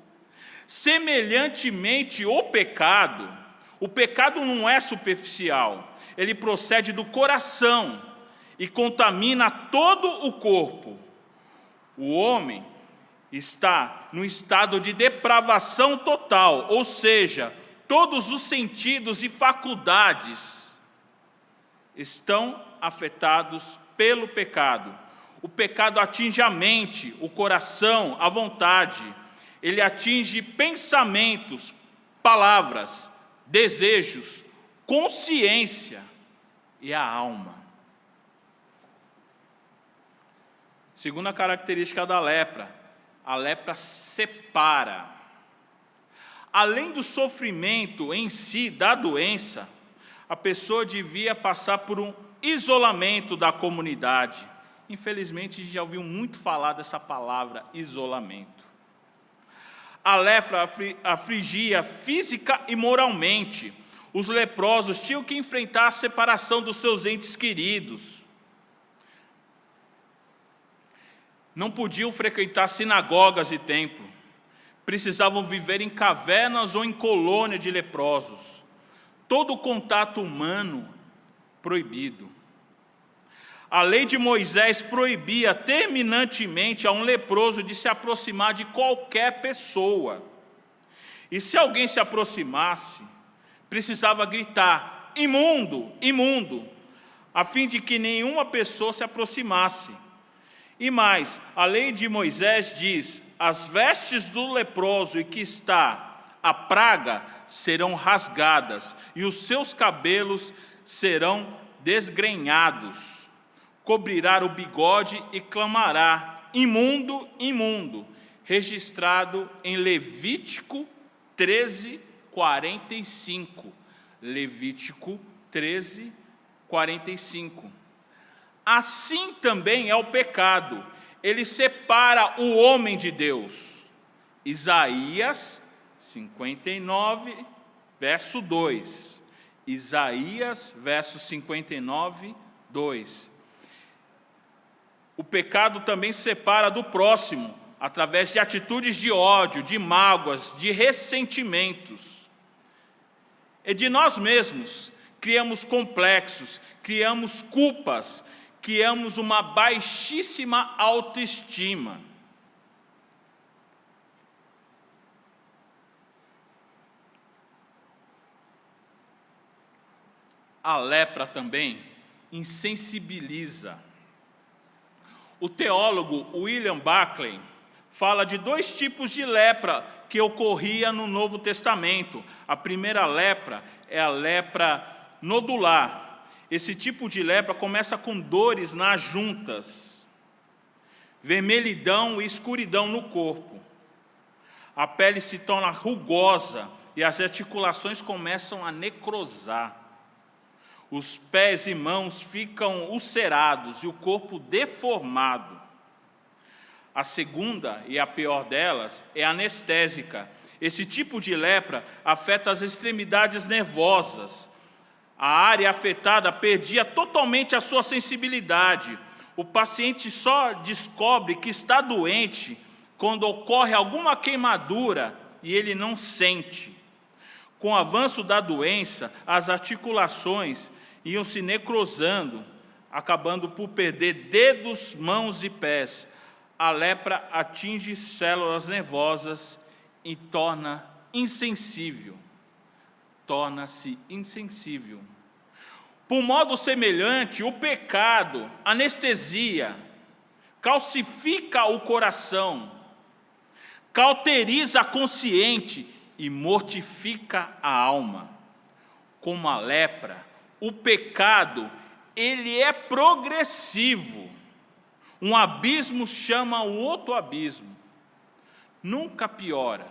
Semelhantemente, o pecado não é superficial. Ele procede do coração e contamina todo o corpo. O homem está no estado de depravação total, ou seja, todos os sentidos e faculdades estão afetados pelo pecado. O pecado atinge a mente, o coração, a vontade. Ele atinge pensamentos, palavras, desejos, consciência e a alma. Segunda característica da lepra, a lepra separa. Além do sofrimento em si da doença, a pessoa devia passar por um isolamento da comunidade. Infelizmente, a gente já ouviu muito falar dessa palavra, isolamento. A lepra afligia física e moralmente. Os leprosos tinham que enfrentar a separação dos seus entes queridos. Não podiam frequentar sinagogas e templos. Precisavam viver em cavernas ou em colônia de leprosos. Todo contato humano proibido. A lei de Moisés proibia terminantemente a um leproso de se aproximar de qualquer pessoa. E se alguém se aproximasse, precisava gritar, imundo, imundo, a fim de que nenhuma pessoa se aproximasse. E mais, a lei de Moisés diz, as vestes do leproso em que está a praga serão rasgadas, e os seus cabelos serão desgrenhados. Cobrirá o bigode e clamará, imundo, imundo, registrado em Levítico 13:45. Levítico 13:45. Assim também é o pecado, ele separa o homem de Deus. Isaías 59, verso 2. Isaías, verso 59, 2. O pecado também separa do próximo, através de atitudes de ódio, de mágoas, de ressentimentos. E de nós mesmos, criamos complexos, criamos culpas, criamos uma baixíssima autoestima. A lepra também insensibiliza. O teólogo William Buckley fala de dois tipos de lepra que ocorria no Novo Testamento. A primeira lepra é a lepra nodular. Esse tipo de lepra começa com dores nas juntas, vermelhidão e escuridão no corpo. A pele se torna rugosa e as articulações começam a necrosar. Os pés e mãos ficam ulcerados e o corpo deformado. A segunda, e a pior delas, é anestésica. Esse tipo de lepra afeta as extremidades nervosas. A área afetada perdia totalmente a sua sensibilidade. O paciente só descobre que está doente quando ocorre alguma queimadura e ele não sente. Com o avanço da doença, as articulações iam se necrosando, acabando por perder dedos, mãos e pés. A lepra atinge células nervosas e torna-se insensível. Por modo semelhante, o pecado anestesia, calcifica o coração, cauteriza a consciente e mortifica a alma. Como a lepra, o pecado, ele é progressivo. Um abismo chama um outro abismo. Nunca piora,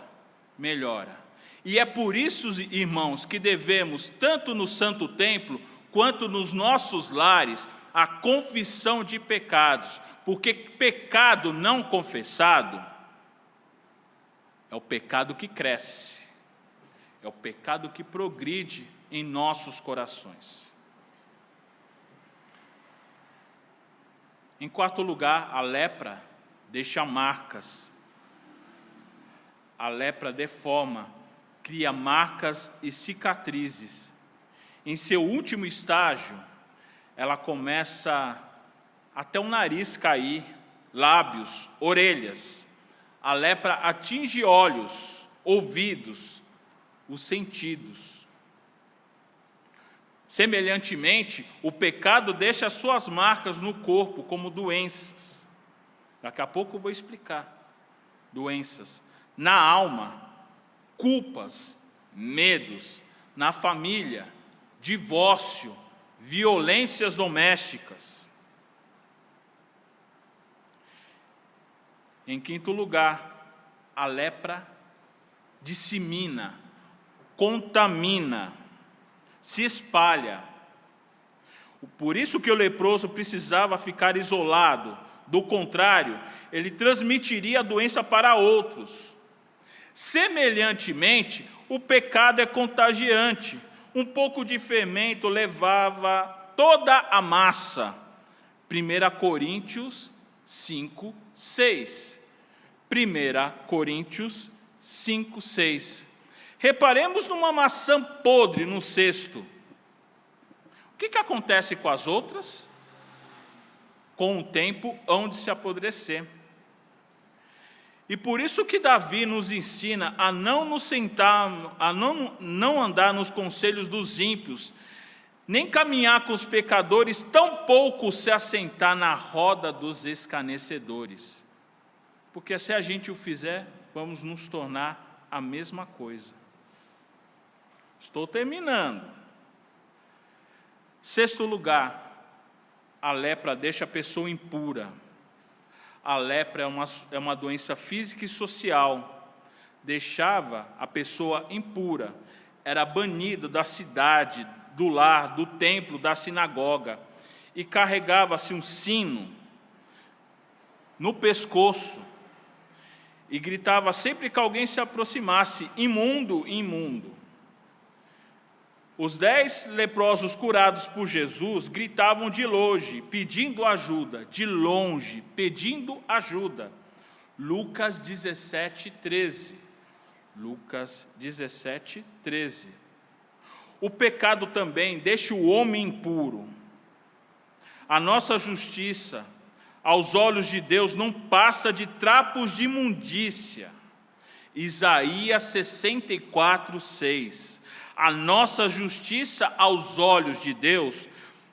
melhora. E é por isso, irmãos, que devemos, tanto no Santo Templo, quanto nos nossos lares, a confissão de pecados. Porque pecado não confessado é o pecado que cresce. É o pecado que progride em nossos corações. Em quarto lugar, a lepra deixa marcas. A lepra deforma, cria marcas e cicatrizes. Em seu último estágio, ela começa até o nariz cair, lábios, orelhas. A lepra atinge olhos, ouvidos, os sentidos. Semelhantemente, o pecado deixa suas marcas no corpo como doenças. Daqui a pouco eu vou explicar. Doenças. Na alma, culpas, medos. Na família, divórcio, violências domésticas. Em quinto lugar, a lepra dissemina, contamina, se espalha. Por isso que o leproso precisava ficar isolado. Do contrário, ele transmitiria a doença para outros. Semelhantemente, o pecado é contagiante. Um pouco de fermento levava toda a massa. 1 Coríntios 5, 6. 1 Coríntios 5, 6. Reparemos numa maçã podre no cesto. O que acontece com as outras? Com o tempo, hão de se apodrecer. E por isso que Davi nos ensina a não nos sentar, a não andar nos conselhos dos ímpios, nem caminhar com os pecadores, tampouco se assentar na roda dos escarnecedores. Porque se a gente o fizer, vamos nos tornar a mesma coisa. Estou terminando. Sexto lugar, a lepra deixa a pessoa impura. A lepra é uma doença física e social. Deixava a pessoa impura. Era banido da cidade, do lar, do templo, da sinagoga. E carregava-se um sino no pescoço. E gritava sempre que alguém se aproximasse: imundo, imundo. Os 10 leprosos curados por Jesus gritavam de longe, pedindo ajuda, de longe, pedindo ajuda. Lucas 17, 13. Lucas 17, 13. O pecado também deixa o homem impuro. A nossa justiça, aos olhos de Deus, não passa de trapos de imundícia. Isaías 64, 6. A nossa justiça aos olhos de Deus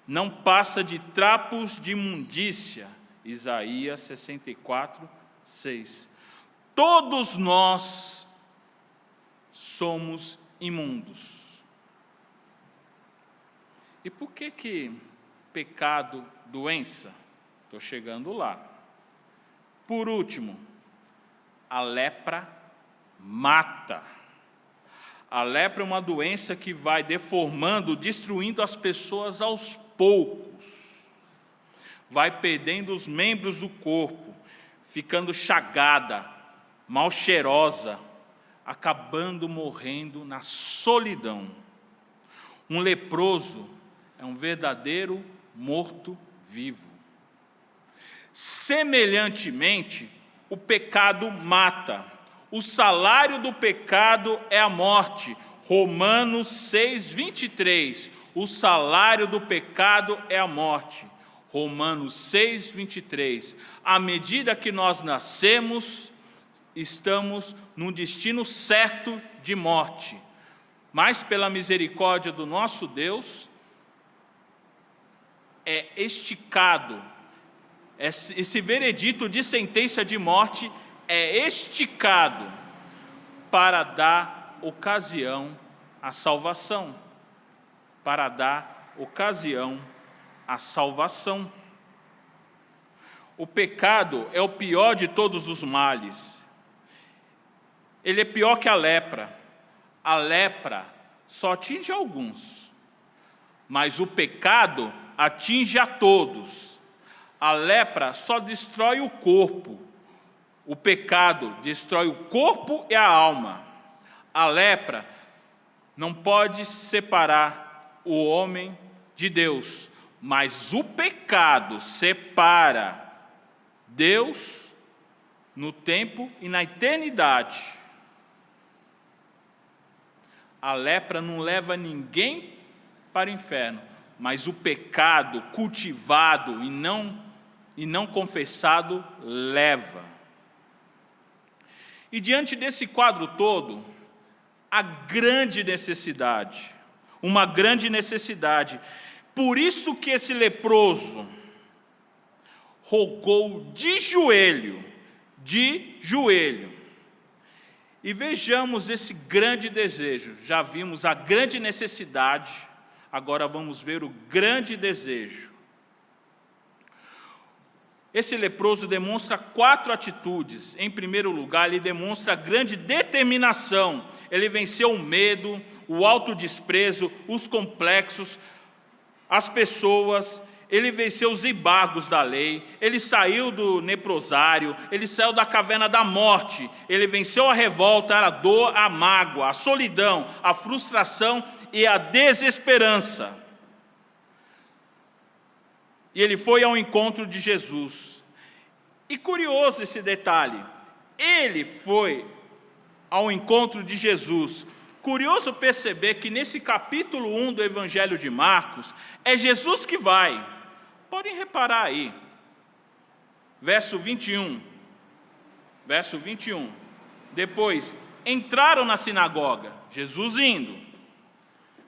não passa de trapos de imundícia. Isaías 64, 6. Todos nós somos imundos. E por que pecado, doença? Estou chegando lá. Por último, a lepra mata. A lepra é uma doença que vai deformando, destruindo as pessoas aos poucos. Vai perdendo os membros do corpo, ficando chagada, mal cheirosa, acabando morrendo na solidão. Um leproso é um verdadeiro morto-vivo. Semelhantemente, o pecado mata. O salário do pecado é a morte. Romanos 6, 23. O salário do pecado é a morte. Romanos 6, 23. À medida que nós nascemos, estamos num destino certo de morte. Mas pela misericórdia do nosso Deus, é esticado. Esse veredito de sentença de morte é esticado para dar ocasião à salvação. Para dar ocasião à salvação. O pecado é o pior de todos os males. Ele é pior que a lepra. A lepra só atinge alguns, mas o pecado atinge a todos. A lepra só destrói o corpo. O pecado destrói o corpo e a alma. A lepra não pode separar o homem de Deus, mas o pecado separa Deus no tempo e na eternidade. A lepra não leva ninguém para o inferno, mas o pecado cultivado e não confessado leva. E diante desse quadro todo, a grande necessidade, uma grande necessidade. Por isso que esse leproso rogou de joelho. E vejamos esse grande desejo. Já vimos a grande necessidade, agora vamos ver o grande desejo. Esse leproso demonstra 4 atitudes. Em primeiro lugar, ele demonstra grande determinação. Ele venceu o medo, o autodesprezo, os complexos, as pessoas. Ele venceu os embargos da lei. Ele saiu do leprosário. Ele saiu da caverna da morte. Ele venceu a revolta, a dor, a mágoa, a solidão, a frustração e a desesperança. E ele foi ao encontro de Jesus. E curioso esse detalhe, ele foi ao encontro de Jesus. Curioso perceber que nesse capítulo 1 do Evangelho de Marcos, é Jesus que vai. Podem reparar aí, verso 21. Depois, entraram na sinagoga, Jesus indo.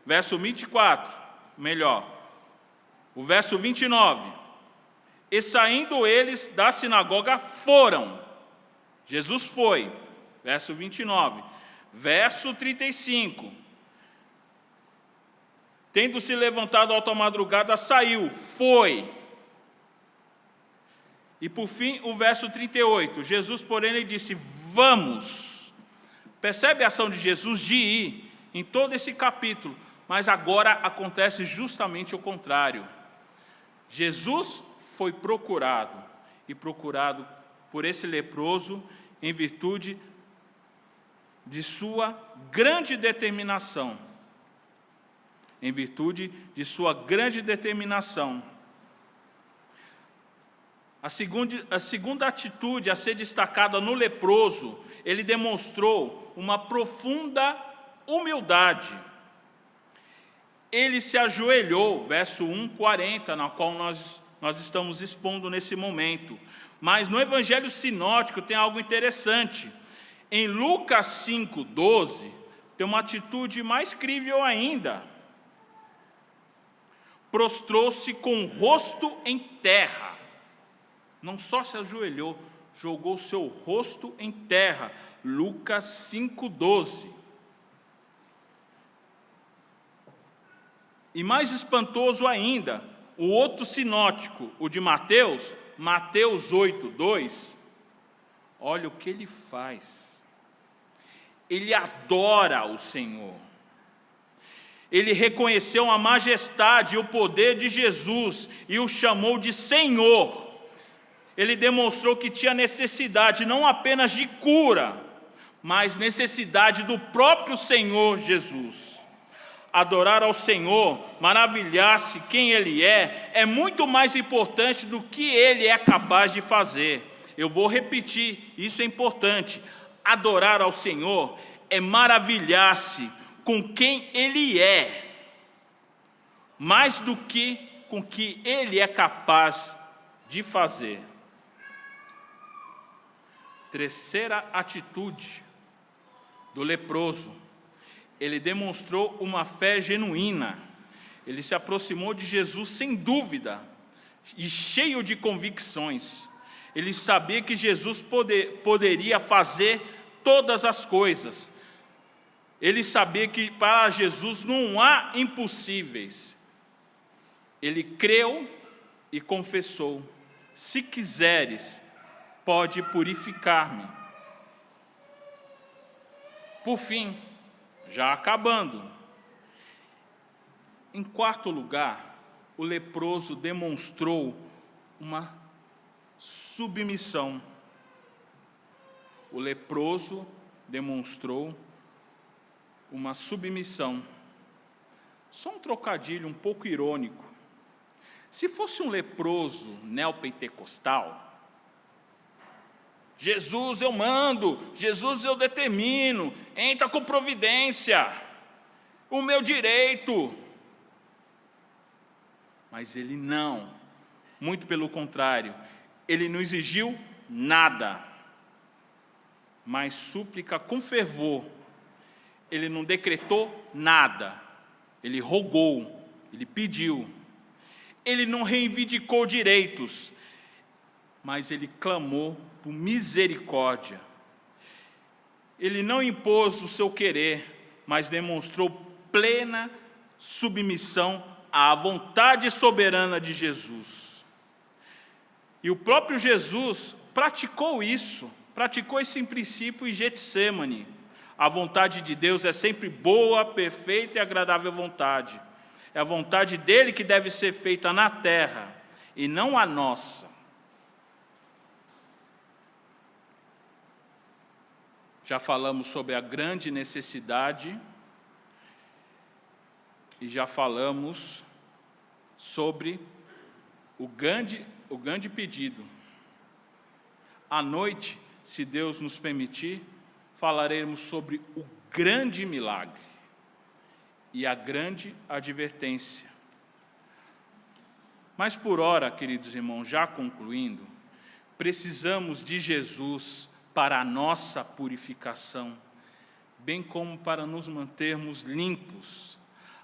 Verso 24, o verso 29, e saindo eles da sinagoga foram. Jesus foi, verso 29. Verso 35, tendo se levantado alta madrugada, saiu, foi. E por fim, o verso 38, Jesus, porém, lhe disse, vamos. Percebe a ação de Jesus de ir em todo esse capítulo, mas agora acontece justamente o contrário. Jesus foi procurado, e procurado por esse leproso em virtude de sua grande determinação. Em virtude de sua grande determinação. A segunda atitude a ser destacada no leproso, ele demonstrou uma profunda humildade. Ele se ajoelhou, verso 1:40, na qual nós estamos expondo nesse momento. Mas no Evangelho Sinótico tem algo interessante. Em Lucas 5:12, tem uma atitude mais crível ainda. Prostrou-se com o rosto em terra. Não só se ajoelhou, jogou seu rosto em terra. Lucas 5:12. E mais espantoso ainda, o outro sinótico, o de Mateus, Mateus 8:2, olha o que ele faz. Ele adora o Senhor. Ele reconheceu a majestade e o poder de Jesus e o chamou de Senhor. Ele demonstrou que tinha necessidade não apenas de cura, mas necessidade do próprio Senhor Jesus. Adorar ao Senhor, maravilhar-se quem Ele é muito mais importante do que Ele é capaz de fazer. Eu vou repetir, isso é importante. Adorar ao Senhor é maravilhar-se com quem Ele é, mais do que com o que Ele é capaz de fazer. Terceira atitude do leproso. Ele demonstrou uma fé genuína. Ele se aproximou de Jesus sem dúvida e cheio de convicções. Ele sabia que Jesus poderia fazer todas as coisas. Ele sabia que para Jesus não há impossíveis. Ele creu e confessou: se quiseres, pode purificar-me. Por fim, já acabando, em quarto lugar, o leproso demonstrou uma submissão. O leproso demonstrou uma submissão. Só um trocadilho um pouco irônico. Se fosse um leproso neopentecostal, Jesus eu mando, Jesus eu determino, entra com providência, o meu direito. Mas ele não, muito pelo contrário, ele não exigiu nada, mas súplica com fervor. Ele não decretou nada, ele rogou, ele pediu. Ele não reivindicou direitos, mas ele clamou por misericórdia. Ele não impôs o seu querer, mas demonstrou plena submissão à vontade soberana de Jesus. E o próprio Jesus praticou esse princípio em Getsêmani. A vontade de Deus é sempre boa, perfeita e agradável vontade. É a vontade dele que deve ser feita na terra, e não a nossa. Já falamos sobre a grande necessidade, e já falamos sobre o grande pedido. À noite, se Deus nos permitir, falaremos sobre o grande milagre e a grande advertência. Mas por ora, queridos irmãos, já concluindo, precisamos de Jesus para a nossa purificação, bem como para nos mantermos limpos.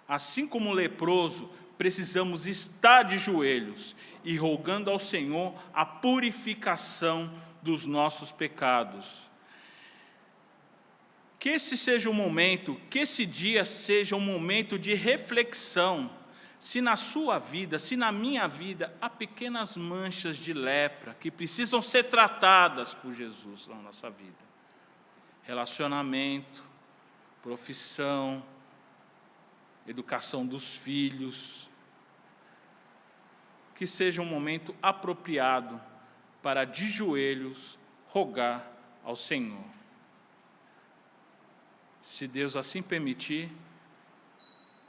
Assim como o leproso, precisamos estar de joelhos e rogando ao Senhor a purificação dos nossos pecados. Que esse seja um momento, que esse dia seja um momento de reflexão, se na sua vida, se na minha vida, há pequenas manchas de lepra que precisam ser tratadas por Jesus na nossa vida. Relacionamento, profissão, educação dos filhos. Que seja um momento apropriado para, de joelhos, rogar ao Senhor. Se Deus assim permitir,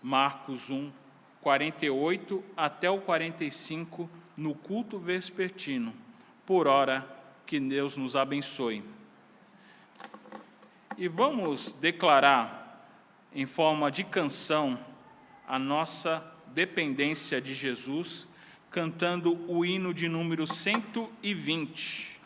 Marcos 1, 48 até o 45, no culto vespertino. Por ora, que Deus nos abençoe. E vamos declarar, em forma de canção, a nossa dependência de Jesus, cantando o hino de número 120.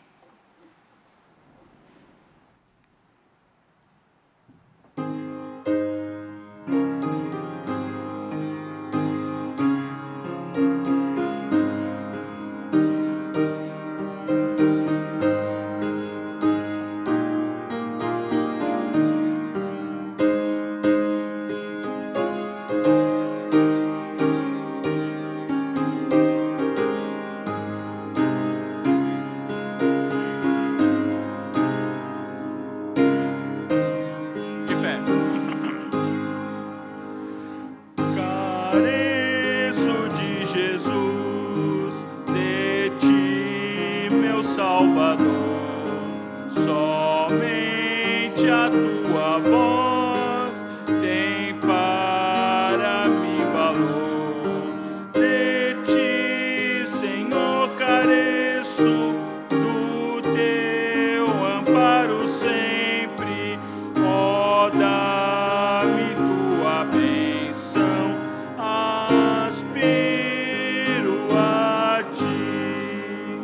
Careço de Jesus, de ti, meu Salvador, somente a tua voz tem para mim valor. De ti, Senhor, careço, do teu amparo sempre, ó, dá-me tua bênção. Aspiro a ti,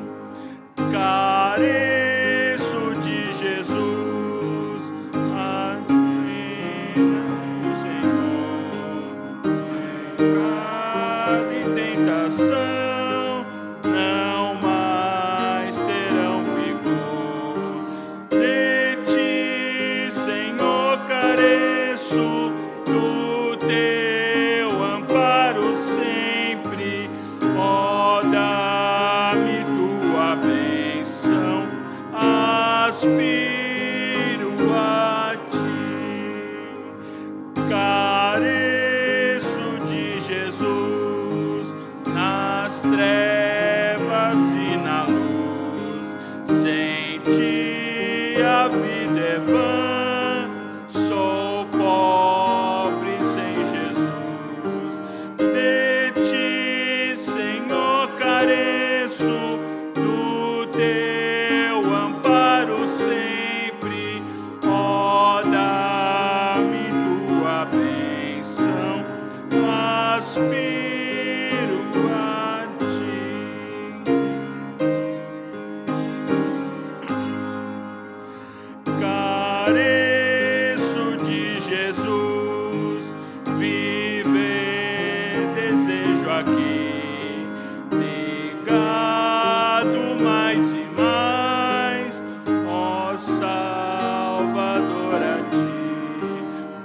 careço de Jesus, amém, Senhor. Pecado e tentação não mais terão vigor. De ti, Senhor, careço, do teu amparo sempre, ó, dá-me tua bênção. Aspiro a ti, careço de Jesus, nas trevas e na luz. Sem ti a vida é vã, sou pó a ti. Careço de Jesus, viver desejo aqui, ligado mais e mais, ó Salvador, a ti.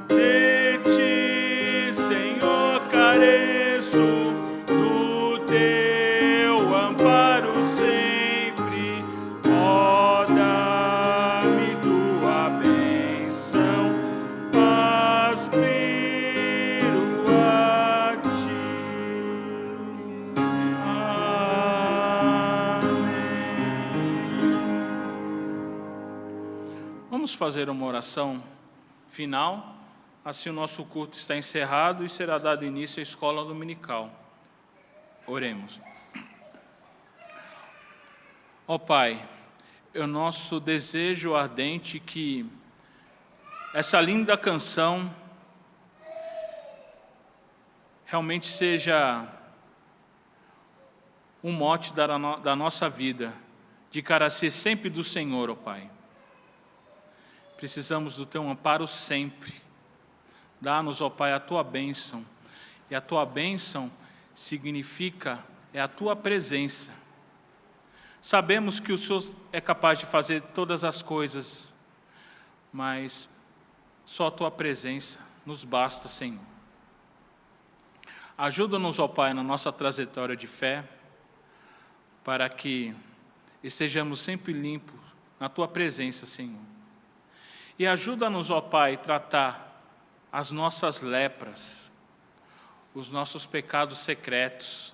De ti, Senhor, careço, do teu amparo sempre, ó, dá-me tua bênção, aspiro a ti. Amém. Vamos fazer uma oração final, assim o nosso culto está encerrado e será dado início à escola dominical. Oremos. Ó Pai, é o nosso desejo ardente que essa linda canção realmente seja um mote da nossa vida, de carecer sempre do Senhor, ó Pai. Precisamos do Teu amparo sempre. Dá-nos, ó Pai, a Tua bênção. E a Tua bênção significa, é a Tua presença. Sabemos que o Senhor é capaz de fazer todas as coisas, mas só a Tua presença nos basta, Senhor. Ajuda-nos, ó Pai, na nossa trajetória de fé, para que estejamos sempre limpos na Tua presença, Senhor. E ajuda-nos, ó Pai, a tratar as nossas lepras, os nossos pecados secretos,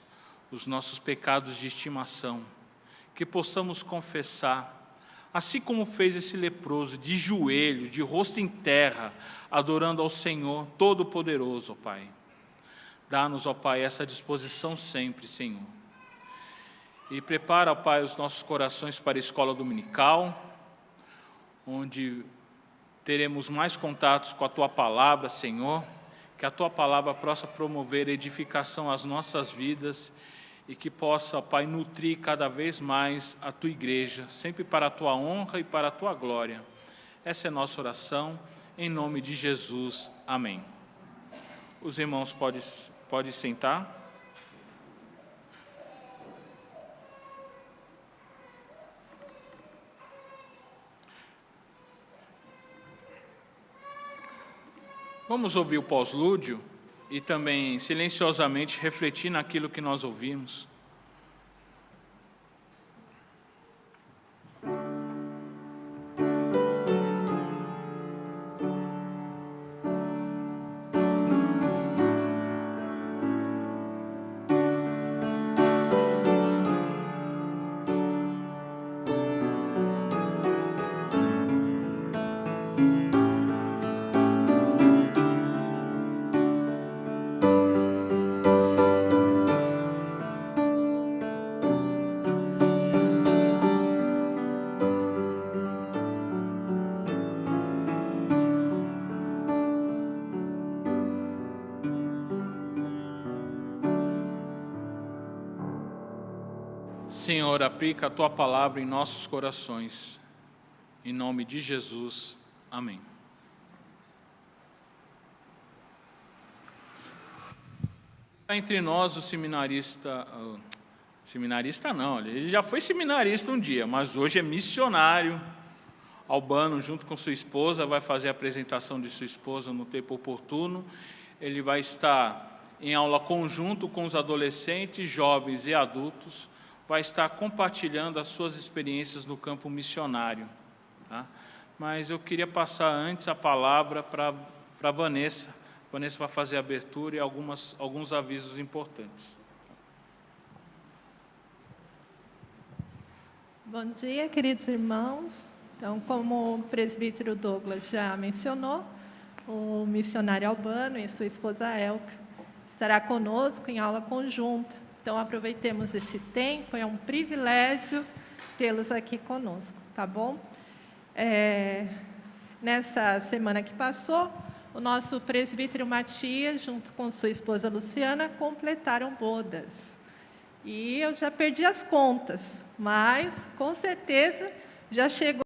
os nossos pecados de estimação, que possamos confessar, assim como fez esse leproso, de joelhos, de rosto em terra, adorando ao Senhor Todo-Poderoso, ó Pai. Dá-nos, ó Pai, essa disposição sempre, Senhor. E prepara, ó Pai, os nossos corações para a escola dominical, onde teremos mais contatos com a Tua Palavra, Senhor, que a Tua Palavra possa promover edificação às nossas vidas e que possa, Pai, nutrir cada vez mais a Tua igreja, sempre para a Tua honra e para a Tua glória. Essa é a nossa oração, em nome de Jesus. Amém. Os irmãos podem sentar. Vamos ouvir o pós-lúdio e também silenciosamente refletir naquilo que nós ouvimos. Senhor, aplica a Tua palavra em nossos corações. Em nome de Jesus. Amém. Está entre nós o seminarista não, ele já foi seminarista um dia, mas hoje é missionário. Albano, junto com sua esposa, vai fazer a apresentação de sua esposa no tempo oportuno. Ele vai estar em aula conjunto com os adolescentes, jovens e adultos, vai estar compartilhando as suas experiências no campo missionário. Tá? Mas eu queria passar antes a palavra para a Vanessa. Vanessa vai fazer a abertura e alguns avisos importantes. Bom dia, queridos irmãos. Então, como o presbítero Douglas já mencionou, o missionário Albano e sua esposa Elka estará conosco em aula conjunta. Então, aproveitemos esse tempo, é um privilégio tê-los aqui conosco, tá bom? Nessa semana que passou, o nosso presbítero Matias, junto com sua esposa Luciana, completaram bodas. E eu já perdi as contas, mas, com certeza, já chegou